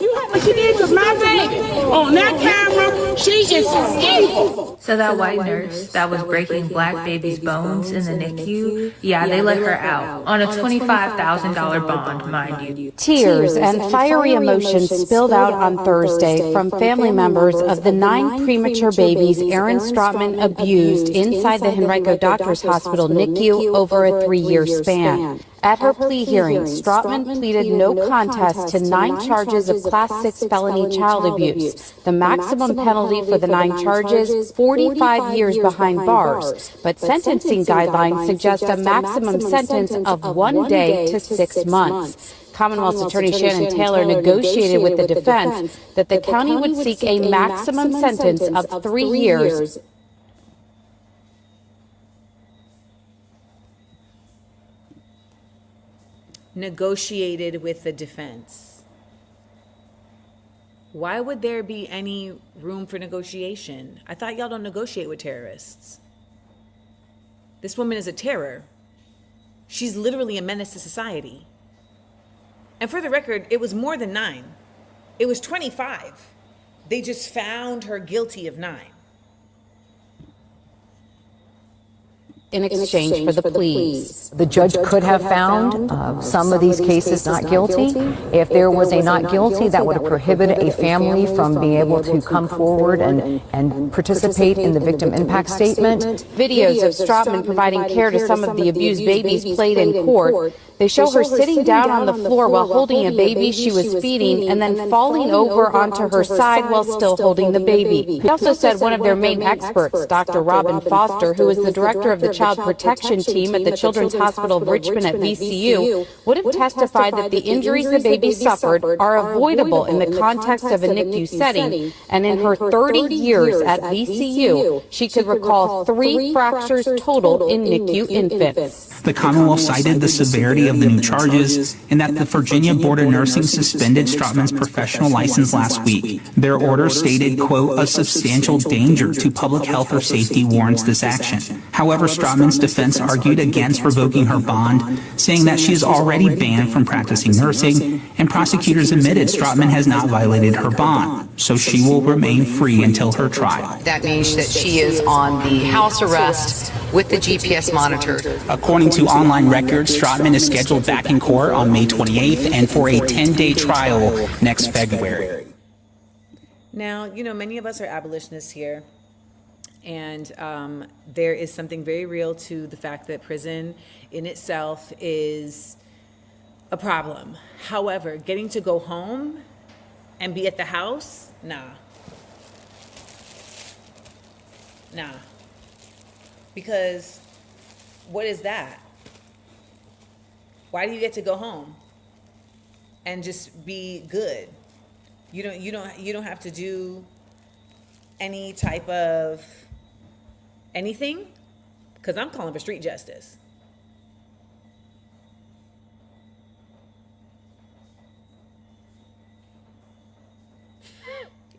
You heard what she did to my baby on that camera. She is evil. So that white nurse that was breaking black babies' bones in the NICU, yeah, they let her out on a $25,000 bond, mind you. Tears and fiery emotions spilled out on Thursday from family members of the 9 premature babies Aaron Stratman abused inside the Henrico Doctors Hospital NICU over a 3-year span. At her plea hearing, Stratman pleaded no contest to 9 charges of Class 6 felony child abuse. The maximum penalty for the 9 charges, 45 years behind bars. But sentencing guidelines suggest a maximum sentence of 1 day to 6 months. Commonwealth's Attorney Shannon Taylor negotiated with the defense that the county would seek a maximum sentence of 3 years. Negotiated with the defense. Why would there be any room for negotiation? I thought y'all don't negotiate with terrorists. This woman is a terror. She's literally a menace to society. And for the record, it was more than 9. It was 25. They just found her guilty of 9. In exchange for the pleas. The judge could have found some of these cases not guilty. If there was a not guilty, that would have prohibited a family from being able to come forward and participate in the victim impact statement. Videos of Stroutman providing care to some of the abused babies played in court. They show her sitting down on the floor while holding a baby she was feeding and then falling over onto her side while still holding the baby. He also said one of their main experts, Dr. Robin Foster, who is the director of the Child Protection Team at the Children's Hospital of Richmond at VCU, would have testified that the injuries the baby suffered are avoidable in the context of a NICU setting, and in her 30 years at VCU, she could recall 3 fractures total in NICU infants. The Commonwealth cited the severity of the new charges and that the Virginia Board of Nursing suspended Stroutman's professional license last week. Their order stated, quote, a substantial danger to public health or safety warrants this action. However, Stroutman's defense argued against revoking her bond, saying that she is already banned from practicing nursing, and prosecutors admitted Stroutman has not violated her bond, so she will remain free until her trial. That means that she is on the house arrest with the GPS monitored. According to online records, Stroutman is scheduled back in court on May 28th and for a 10-day trial next February. Now, many of us are abolitionists here, and there is something very real to the fact that prison in itself is a problem. However, getting to go home and be at the house, nah. Because what is that? Why do you get to go home and just be good? You don't have to do any type of anything, because I'm calling for street justice.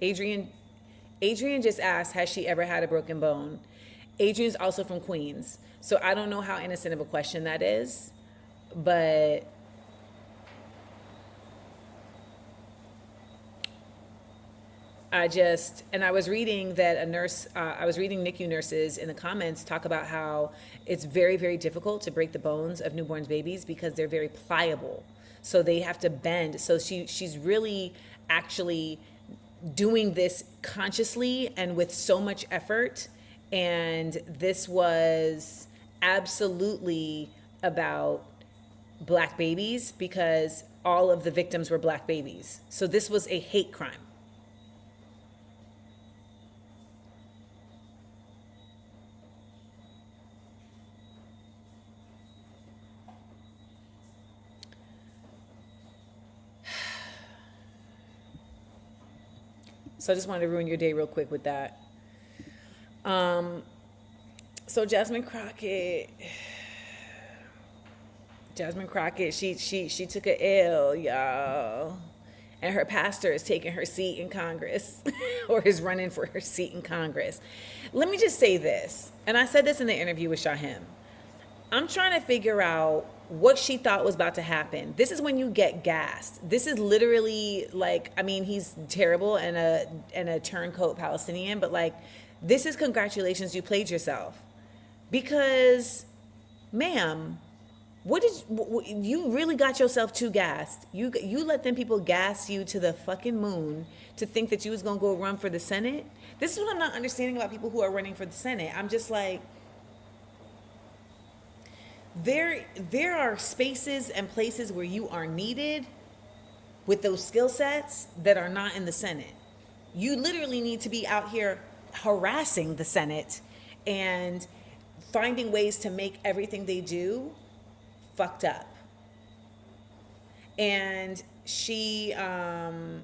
Adrian just asked, has she ever had a broken bone? Adrian's also from Queens, so I don't know how innocent of a question that is, but I was reading that a nurse, I was reading NICU nurses in the comments talk about how it's very, very difficult to break the bones of newborn babies because they're very pliable. So they have to bend. So she's really actually doing this consciously and with so much effort. And this was absolutely about Black babies because all of the victims were Black babies. So this was a hate crime. So I just wanted to ruin your day real quick with that. So Jasmine Crockett, she took an L, y'all. And her pastor is taking her seat in Congress or is running for her seat in Congress. Let me just say this, and I said this in the interview with Shahem. I'm trying to figure out what she thought was about to happen. This is when you get gassed. This is literally like, I mean, he's terrible and a turncoat Palestinian, but like, this is congratulations, you played yourself. Because, ma'am, you really got yourself too gassed. You let them people gas you to the fucking moon to think that you was gonna go run for the Senate. This is what I'm not understanding about people who are running for the Senate. I'm just like, there are spaces and places where you are needed with those skill sets that are not in the Senate. You literally need to be out here harassing the Senate and finding ways to make everything they do fucked up. And she may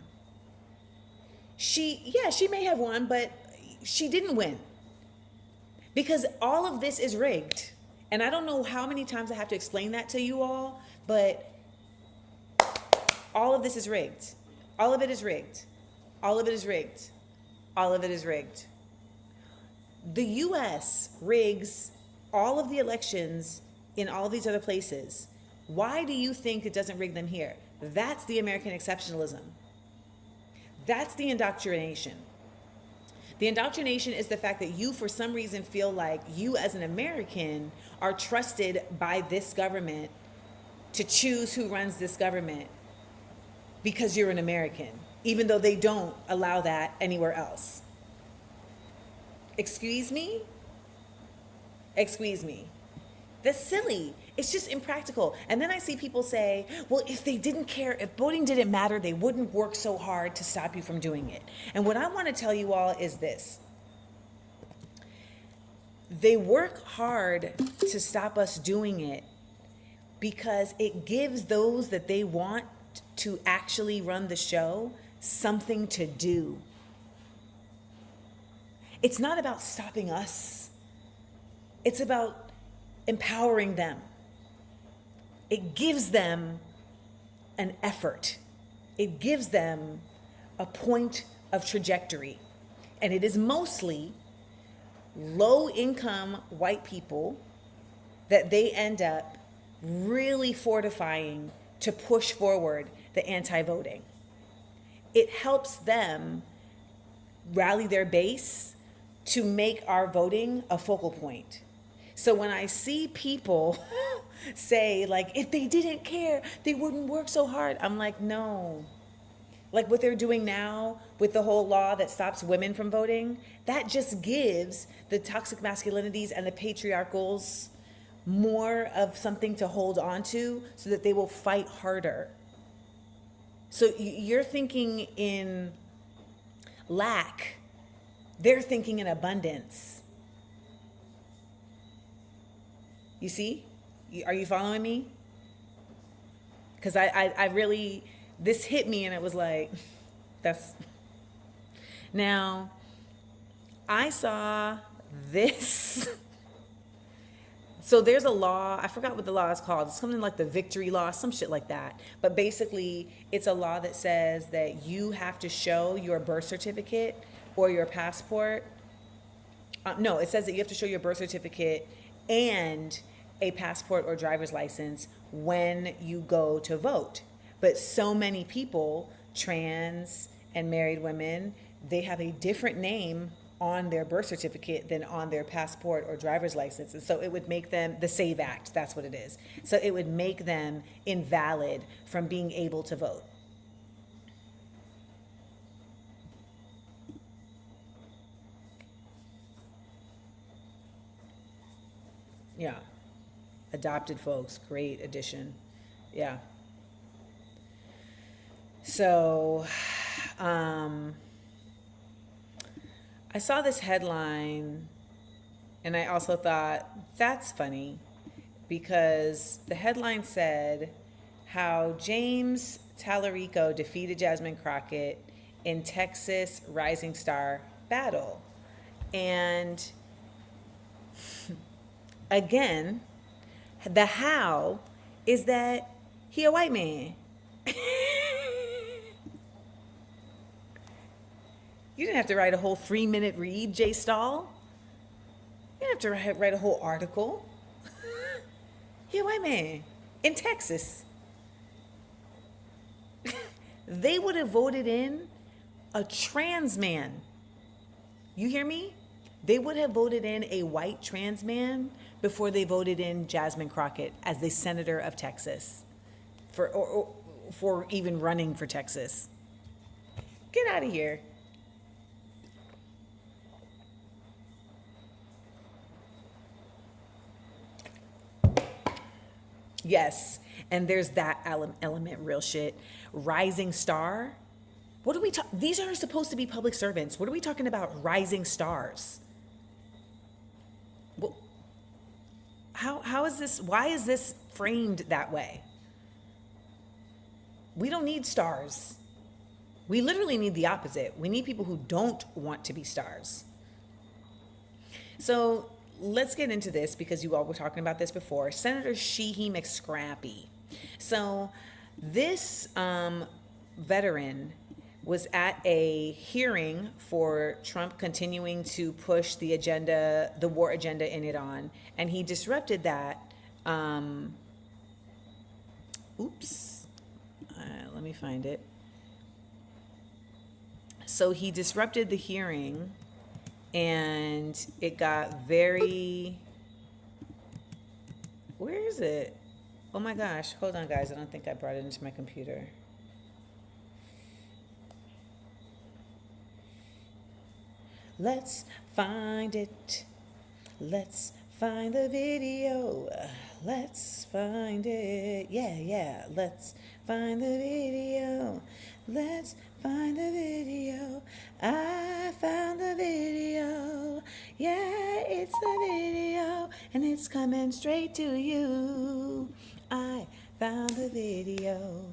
have won, but she didn't win. Because all of this is rigged. And I don't know how many times I have to explain that to you all, but all of this is rigged. All of it is rigged. All of it is rigged. All of it is rigged. The US rigs all of the elections in all these other places. Why do you think it doesn't rig them here? That's the American exceptionalism. That's the indoctrination. The indoctrination is the fact that you, for some reason, feel like you as an American are trusted by this government to choose who runs this government because you're an American, even though they don't allow that anywhere else. Excuse me? Excuse me. That's silly. It's just impractical. And then I see people say, well, if they didn't care, if voting didn't matter, they wouldn't work so hard to stop you from doing it. And what I want to tell you all is this. They work hard to stop us doing it because it gives those that they want to actually run the show something to do. It's not about stopping us. It's about empowering them. It gives them an effort. It gives them a point of trajectory. And it is mostly low-income white people that they end up really fortifying to push forward the anti-voting. It helps them rally their base to make our voting a focal point. So when I see people say, like, if they didn't care, they wouldn't work so hard, I'm like, no. Like what they're doing now with the whole law that stops women from voting, that just gives the toxic masculinities and the patriarchals more of something to hold on to so that they will fight harder. So you're thinking in lack, they're thinking in abundance. You see? Are you following me? Because I really, this hit me and it was like, that's. Now, I saw this. So there's a law, I forgot what the law is called. It's something like the victory law, some shit like that. But basically, it's a law that says that you have to show your birth certificate or your passport. No, it says that you have to show your birth certificate and a passport or driver's license when you go to vote. But so many people, trans and married women, they have a different name on their birth certificate than on their passport or driver's license. And so it would make them, the SAVE Act, that's what it is. So it would make them invalid from being able to vote. Yeah. Adopted folks, great addition. Yeah. So, I saw this headline and I also thought, that's funny, because the headline said how James Tallarico defeated Jasmine Crockett in Texas Rising Star battle. And again, the how is that he a white man. You didn't have to write a whole 3-minute read, Jay Stahl. You didn't have to write a whole article. He a white man in Texas. They would have voted in a trans man. You hear me? They would have voted in a white trans man before they voted in Jasmine Crockett as the senator of Texas for even running for Texas. Get out of here. Yes, and there's that element, real shit. Rising star. What are we talking? These are supposed to be public servants. What are we talking about? Rising stars. Well, how is this? Why is this framed that way? We don't need stars. We literally need the opposite. We need people who don't want to be stars. So let's get into this because you all were talking about this before. Senator Shahim McLaren. So this veteran was at a hearing for Trump continuing to push the agenda, the war agenda in Iran, and he disrupted that. Let me find it. So he disrupted the hearing, and it got very, where is it? Oh my gosh, hold on guys, I don't think I brought it into my computer. Let's find it. Let's find the video. Let's find it. Yeah. Let's find the video. Let's find the video. I found the video. Yeah, it's the video. And it's coming straight to you. I found the video.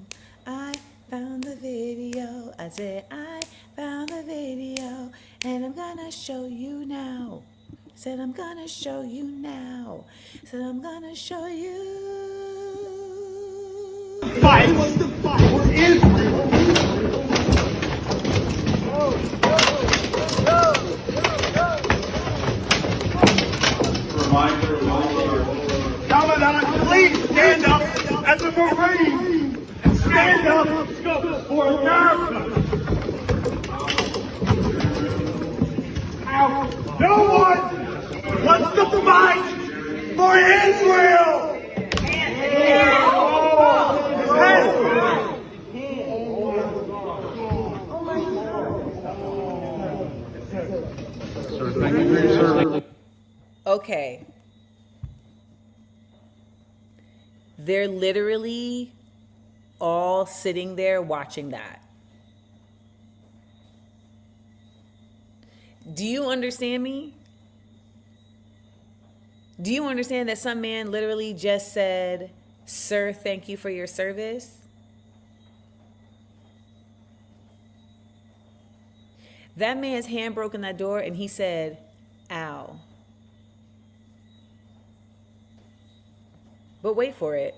I found the video. I said I found the video. And I'm gonna show you now. Said I'm gonna show you now. Said I'm gonna show you. Fight for Israel. Commandant, please stand up as a Marine and stand up for America. No one wants to fight for Israel. Okay. They're literally all sitting there watching that. Do you understand me? Do you understand that some man literally just said, "Sir, thank you for your service"? That man's hand broke in that door and he said, "Ow." But wait for it.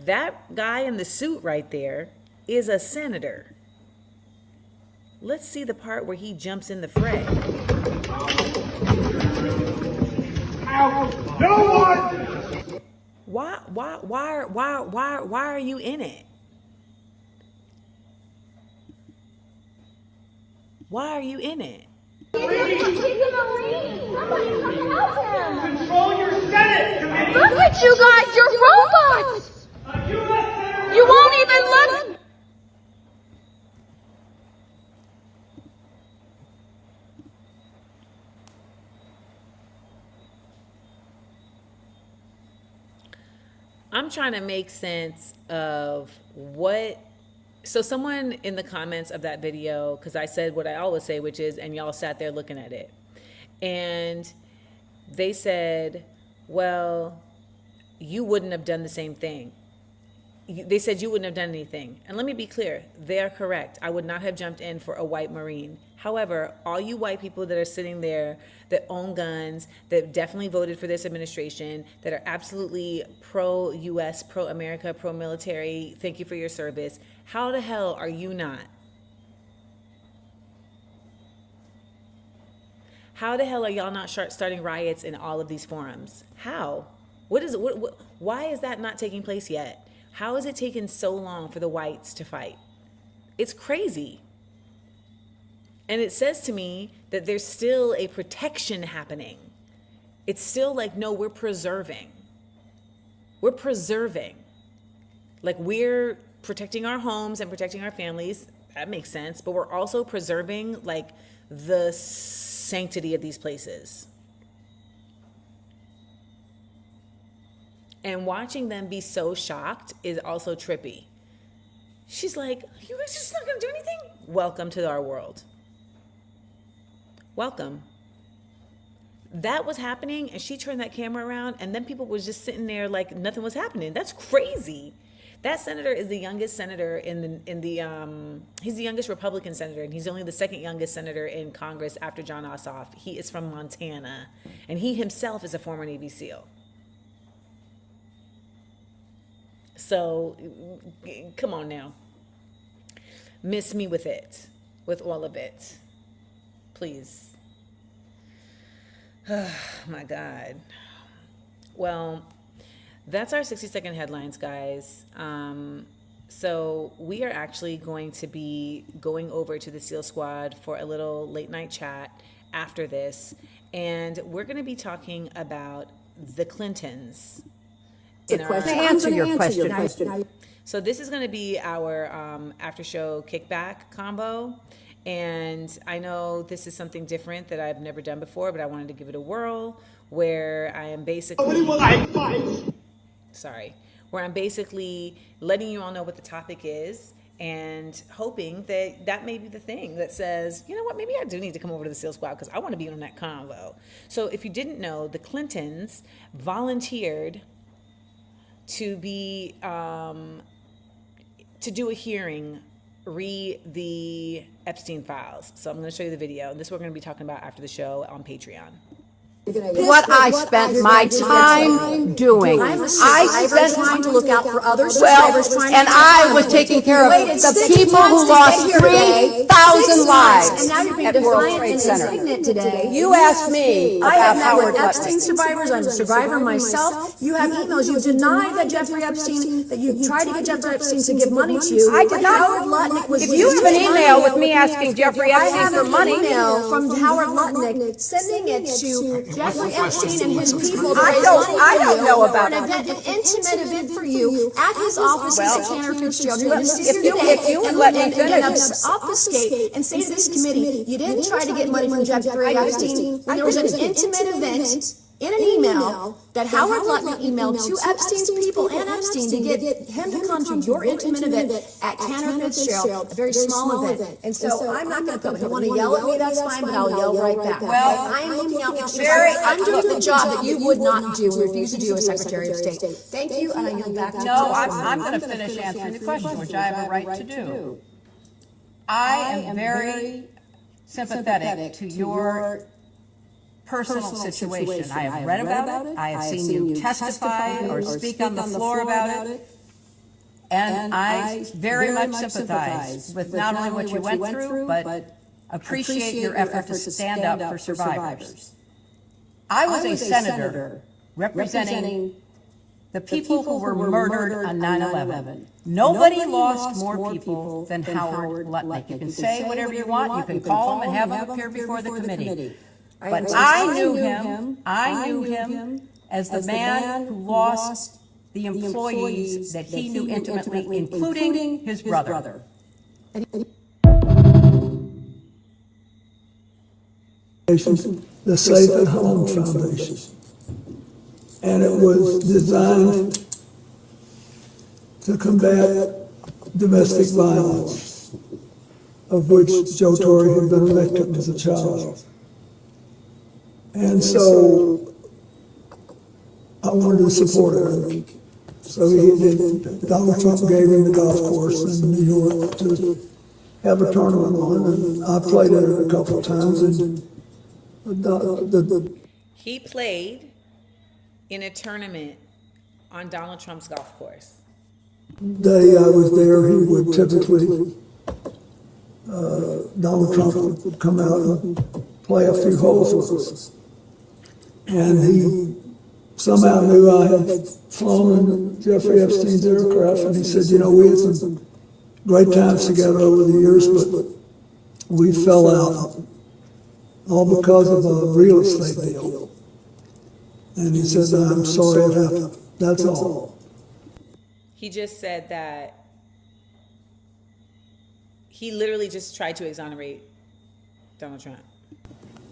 That guy in the suit right there is a senator. Let's see the part where he jumps in the fray. No one. Why are you in it? Why are you in it? Control your Senate committee. Look at you guys, you're robots! You won't even look! I'm trying to make sense of what. So someone in the comments of that video, because I said what I always say, which is, and y'all sat there looking at it, and they said, well, you wouldn't have done the same thing. They said you wouldn't have done anything. And let me be clear, they are correct. I would not have jumped in for a white Marine. However, all you white people that are sitting there that own guns, that definitely voted for this administration, that are absolutely pro-US, pro-America, pro-military, thank you for your service, how the hell are you not? How the hell are y'all not starting riots in all of these forums? How? Why is that not taking place yet? How is it taking so long for the whites to fight? It's crazy. And it says to me that there's still a protection happening. It's still like, no, we're preserving. We're preserving. Like, we're protecting our homes and protecting our families. That makes sense. But we're also preserving like the sanctity of these places. And watching them be so shocked is also trippy. She's like, you guys just not gonna do anything? Welcome to our world. Welcome. That was happening, and she turned that camera around, and then people was just sitting there like nothing was happening. That's crazy. That senator is the youngest senator he's the youngest Republican senator, and he's only the second youngest senator in Congress after John Ossoff. He is from Montana, and he himself is a former Navy SEAL. So come on now. Miss me with it, with all of it. Please. Oh, my God. Well, that's our 60-second headlines, guys. So we are actually going to be going over to the SEAL Squad for a little late night chat after this. And we're going to be talking about the Clintons. To answer your question. So this is going to be our after show kickback combo. And I know this is something different that I've never done before, but I wanted to give it a whirl where I am basically... where I'm basically letting you all know what the topic is and hoping that that may be the thing that says, you know what, maybe I do need to come over to the SEAL Squad because I want to be on that convo. So if you didn't know, the Clintons volunteered to be, to do a hearing, re the Epstein files. So I'm going to show you the video. And this we're going to be talking about after the show on Patreon. What I spent my time doing. I spent trying to look out for others. and I was taking care of the people who lost 3,000 lives at World Trade Center. You asked me about Howard Epstein Lutnick. survivors. I'm a survivor myself. You have emails. You deny that Jeffrey Epstein, that you tried to get Jeffrey Epstein to give money to you. I did not. Howard Lutnick was. If you have an email with me asking Jeffrey Epstein for money, I have an email from Howard Lutnick sending it to Jeffrey Epstein and his people to raise money I don't know about an intimate event for you at his office at Tanner Fitzgerald. if you would let me finish. Obfuscate and say to this committee, you didn't try to get money from Jeffrey Epstein when there was an intimate event in an email that Howard Lutnick emailed to Epstein's people and Epstein to get him to come to your intimate event at Tanner Fitzgerald, a very small event. And so I'm not going to come. If you want to yell at me, that's fine, but I'll yell right back. Well, I'm looking out for you. I'm doing the job that you would not do, refuse to do as Secretary of State. Thank you, and I yield back to you. No, I'm going to finish answering the question, which I have a right to do. I am very sympathetic to your personal situation. I have read about it. I have seen you testify or speak on the floor about it. And I very much sympathize with not only what you went through, but appreciate your effort to stand up for survivors. I was a senator representing the people who were murdered on 9/11. Nobody lost more people than Howard Lutnick. You can say whatever you want. You can call him and have him appear before the committee. But I knew him as the man who lost the employees that he knew intimately, including his brother. The Safe at Home Foundation. And it was designed to combat domestic violence, of which Joe Torre had been a victim as a child. And so I wanted to support it. So Donald Trump gave him the golf course in New York to have a tournament on, and I played it a couple of times. And he played in a tournament on Donald Trump's golf course. The day I was there, he would typically, Donald Trump would come out and play a few holes with us. And he somehow knew I had flown in Jeffrey Epstein's aircraft, and he said, you know, we had some great times together over the years, but we fell out, all because of a real estate deal. And he said, I'm sorry it happened. That's all. He just said that he literally just tried to exonerate Donald Trump.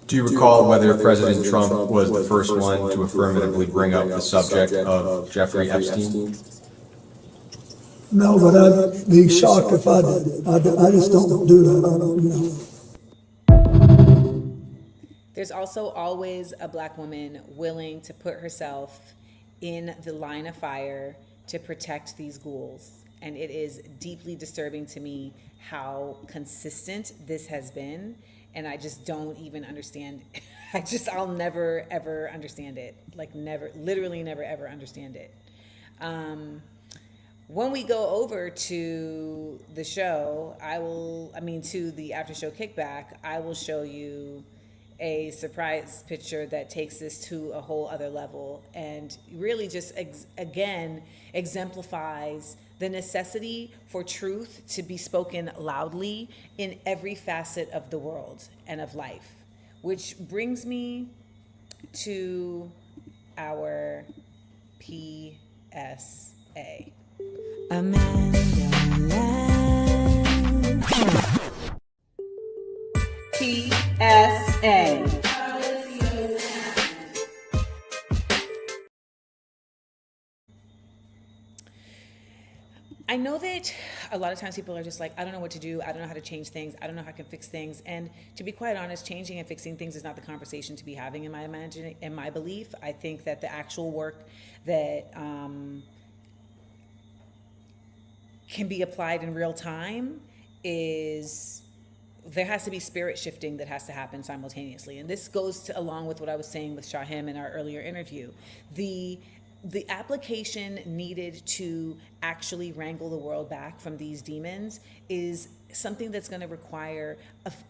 Do you recall whether President Trump was the first one to affirmatively bring up the subject of Jeffrey Epstein? No, but I'd be shocked if I did. I just don't do that. I don't, There's also always a black woman willing to put herself in the line of fire to protect these ghouls. And it is deeply disturbing to me how consistent this has been. And I just don't even understand. I'll never, ever understand it. Like never, literally never, ever understand it. when we go over to the show, to the after show kickback, I will show you a surprise picture that takes this to a whole other level and really just again exemplifies the necessity for truth to be spoken loudly in every facet of the world and of life. Which brings me to our PSA. PSA. I know that a lot of times people are just like, I don't know what to do. I don't know how to change things. I don't know how I can fix things. And to be quite honest, changing and fixing things is not the conversation to be having in my belief. I think that the actual work that can be applied in real time is there has to be spirit shifting that has to happen simultaneously. And this goes along with what I was saying with Shahem in our earlier interview. The application needed to actually wrangle the world back from these demons is something that's going to require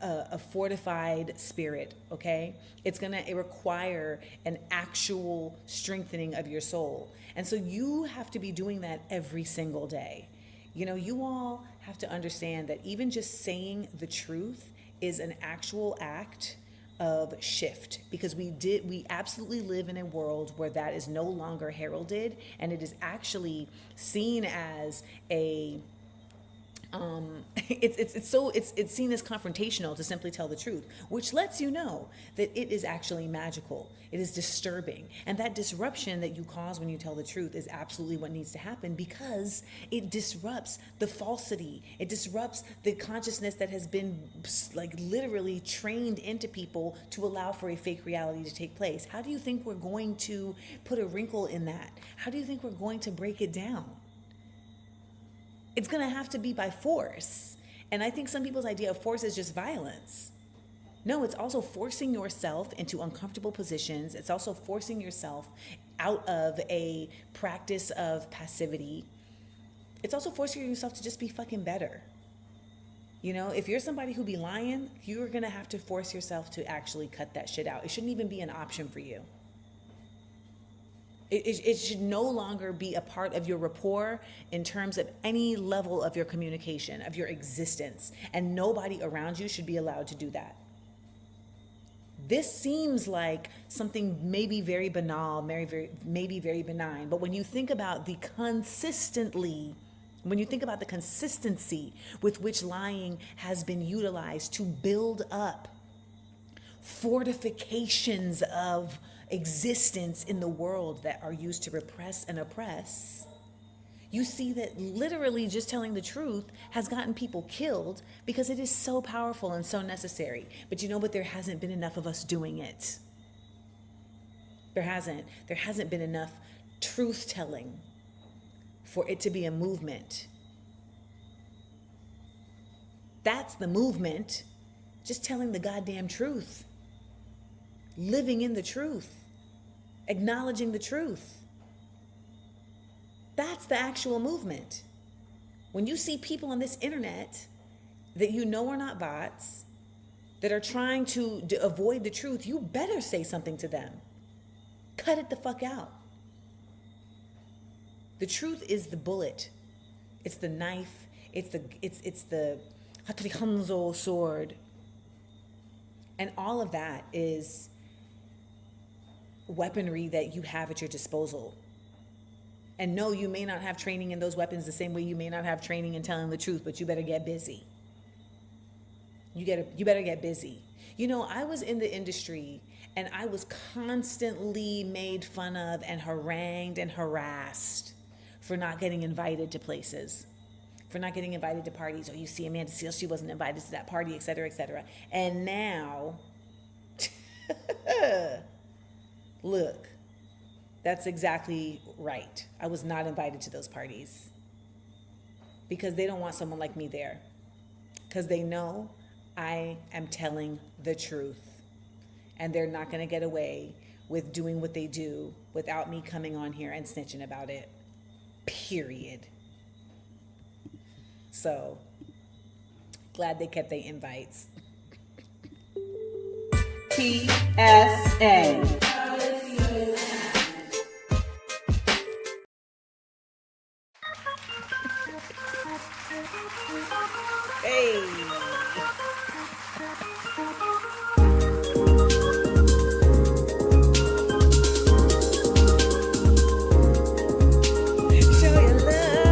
a fortified spirit, okay? It's going to require an actual strengthening of your soul. And so you have to be doing that every single day. You know, you all have to understand that even just saying the truth is an actual act of shift, because we absolutely live in a world where that is no longer heralded, and it is actually seen as a it's seen as confrontational to simply tell the truth, which lets you know that it is actually magical. It is disturbing, and that disruption that you cause when you tell the truth is absolutely what needs to happen, because it disrupts the falsity. It disrupts the consciousness that has been like literally trained into people to allow for a fake reality to take place. How do you think we're going to put a wrinkle in that? How do you think we're going to break it down? It's going to have to be by force. And I think some people's idea of force is just violence. No, it's also forcing yourself into uncomfortable positions. It's also forcing yourself out of a practice of passivity. It's also forcing yourself to just be fucking better. You know, if you're somebody who be lying, you're going to have to force yourself to actually cut that shit out. It shouldn't even be an option for you. It should no longer be a part of your rapport in terms of any level of your communication, of your existence. And nobody around you should be allowed to do that. This seems like something maybe very banal, maybe very benign. But when you think about the consistency with which lying has been utilized to build up fortifications of existence in the world that are used to repress and oppress, you see that literally just telling the truth has gotten people killed because it is so powerful and so necessary. But you know what? There hasn't been enough of us doing it. There hasn't been enough truth telling for it to be a movement. That's the movement. Just telling the goddamn truth. Living in the truth. Acknowledging the truth. That's the actual movement. When you see people on this internet that you know are not bots, that are trying to avoid the truth, you better say something to them. Cut it the fuck out. The truth is the bullet. It's the knife. It's the Hatrihanzo sword. And all of that is weaponry that you have at your disposal. And no, you may not have training in those weapons the same way you may not have training in telling the truth, but you better get busy. You better get busy. You know, I was in the industry and I was constantly made fun of and harangued and harassed for not getting invited to places, for not getting invited to parties. Oh, you see Amanda Seales, she wasn't invited to that party, et cetera, et cetera. And now, look, that's exactly right. I was not invited to those parties because they don't want someone like me there, because they know I am telling the truth, and they're not going to get away with doing what they do without me coming on here and snitching about it. Period. So glad they kept their invites. PSA. Hey. Show your love.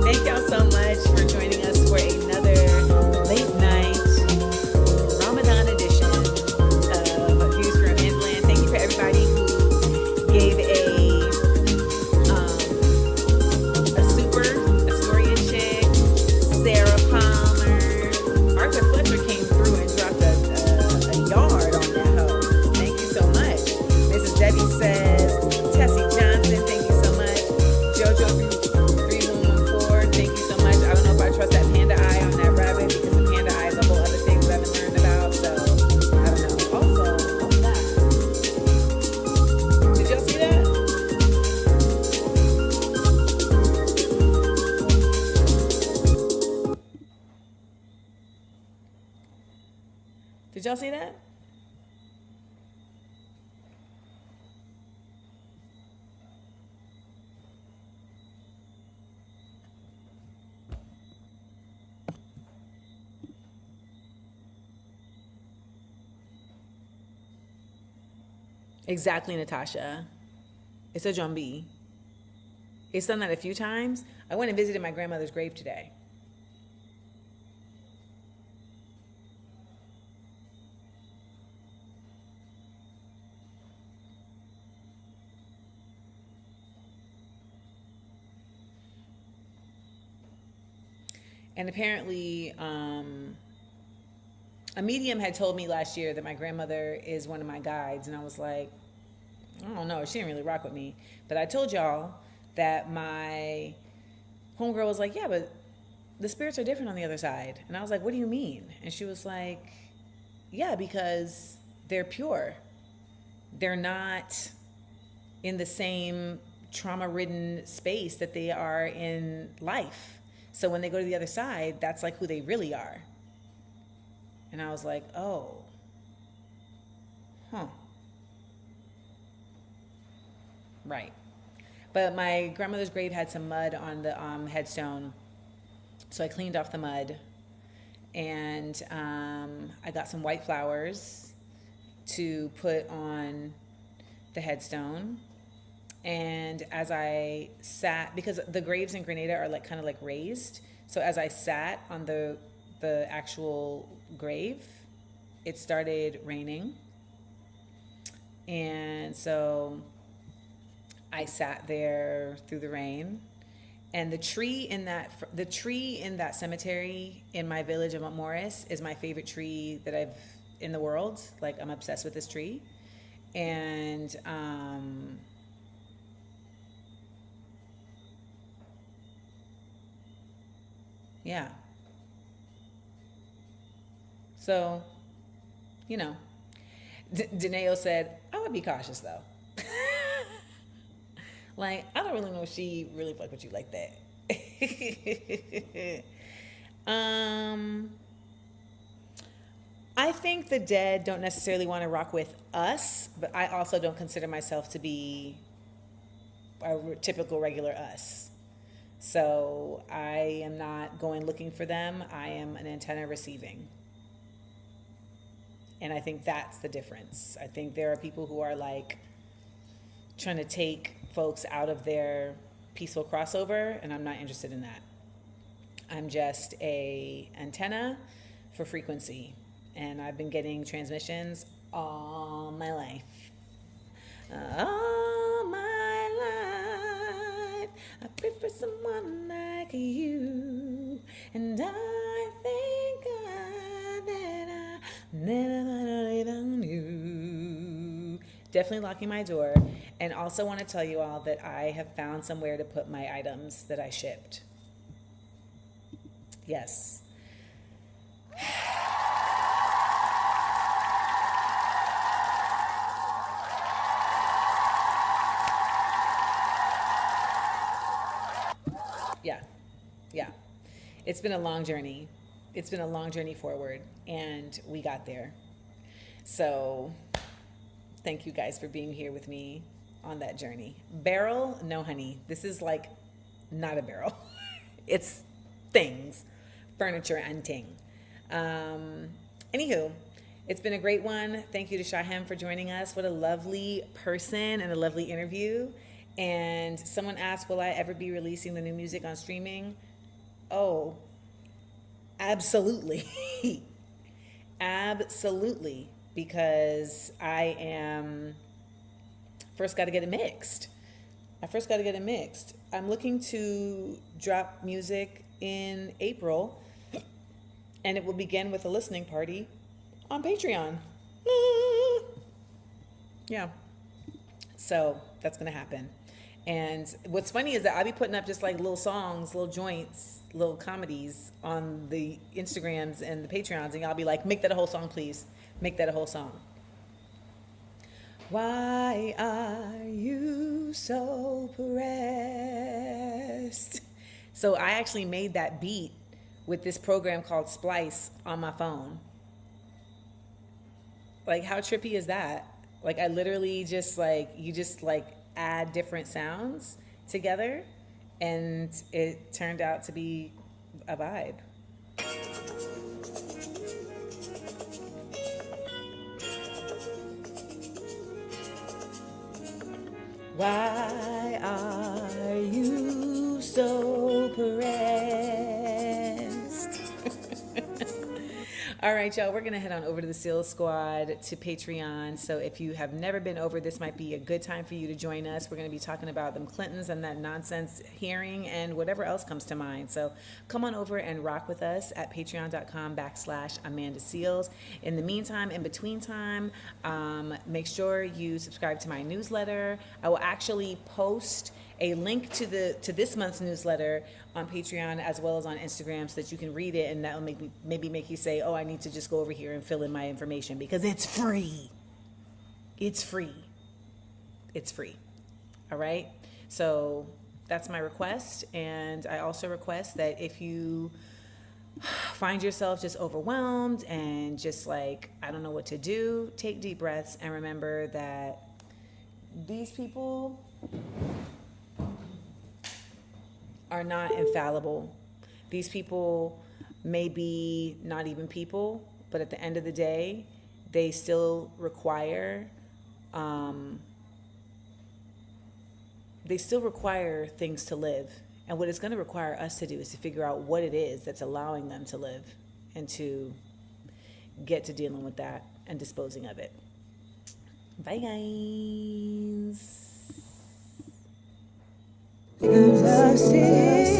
Thank y'all so much for joining us for another late night Ramadan edition of Views from Inland. Thank you for everybody who gave a Astoria chick, Sarah Palmer, Arthur Fletcher came through and dropped a yard on that hoe. Thank you so much. Mrs. Debbie says, Tessie Johnson, thank you so much. JoJo 3114, thank you so much. I don't know if I trust that panda eye on that rabbit because the panda eye is a whole other thing that I haven't learned about. So I don't know. Also, what's that? Did y'all see that? Did y'all see that? Exactly, Natasha. It's a jumbie. It's done that a few times. I went and visited my grandmother's grave today. And apparently, a medium had told me last year that my grandmother is one of my guides. And I was like, I don't know, she didn't really rock with me. But I told y'all that my homegirl was like, yeah, but the spirits are different on the other side. And I was like, what do you mean? And she was like, yeah, because they're pure. They're not in the same trauma-ridden space that they are in life. So when they go to the other side, that's like who they really are. And I was like, oh, right. But my grandmother's grave had some mud on the headstone. So I cleaned off the mud. And I got some white flowers to put on the headstone. And as I sat, because the graves in Grenada are like kind of like raised. So as I sat on the actual grave, it started raining. And so I sat there through the rain. And the tree in that cemetery in my village of Morris is my favorite tree that I've in the world. Like, I'm obsessed with this tree. And yeah. So, you know, Deneo said, I would be cautious though. Like, I don't really know if she really fuck with you like that. I think the dead don't necessarily want to rock with us, but I also don't consider myself to be a typical regular us. So I am not going looking for them. I am an antenna receiving. And I think that's the difference. I think there are people who are like trying to take folks out of their peaceful crossover, and I'm not interested in that. I'm just a antenna for frequency, and I've been getting transmissions all my life. All my life, I pray for someone like you, and I thank God that I never leave on you. Definitely locking my door. And also want to tell you all that I have found somewhere to put my items that I shipped. Yes. Yeah. Yeah. It's been a long journey. It's been a long journey forward, and we got there. So thank you guys for being here with me on that journey. Barrel? No, honey. This is like not a barrel. It's things, furniture and ting. Anywho, it's been a great one. Thank you to Shahem for joining us. What a lovely person and a lovely interview. And someone asked, will I ever be releasing the new music on streaming? Oh, absolutely. Absolutely. Because I am first got to get it mixed. I'm looking to drop music in April, and it will begin with a listening party on Patreon. Yeah. So that's going to happen. And what's funny is that I'll be putting up just like little songs, little joints, little comedies on the Instagrams and the Patreons, and y'all be like, make that a whole song, please. Make that a whole song. Why are you so pressed? So I actually made that beat with this program called Splice on my phone. Like, how trippy is that? Like, I literally just like, you just like add different sounds together, and it turned out to be a vibe. Why are you so pressed? All right, y'all, we're going to head on over to the Seal Squad to Patreon. So if you have never been over, this might be a good time for you to join us. We're going to be talking about them Clintons and that nonsense hearing and whatever else comes to mind. So come on over and rock with us at patreon.com/Amanda Seals. In the meantime, in between time, make sure you subscribe to my newsletter. I will actually post a link to this month's newsletter on Patreon as well as on Instagram so that you can read it, and that will maybe make you say, oh, I need to just go over here and fill in my information, because it's free. It's free. It's free. All right? So that's my request. And I also request that if you find yourself just overwhelmed and just like, I don't know what to do, take deep breaths and remember that these people are not infallible. These people may be not even people, but at the end of the day, they still require things to live. And what it's going to require us to do is to figure out what it is that's allowing them to live, and to get to dealing with that and disposing of it. Bye, guys. Because I stillness.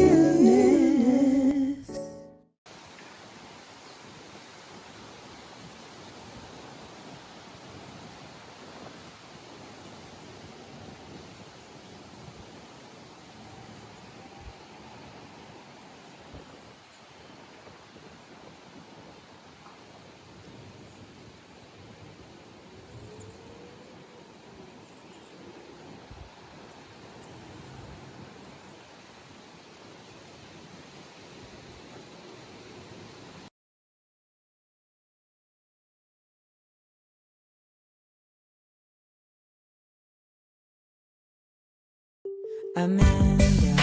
Amanda.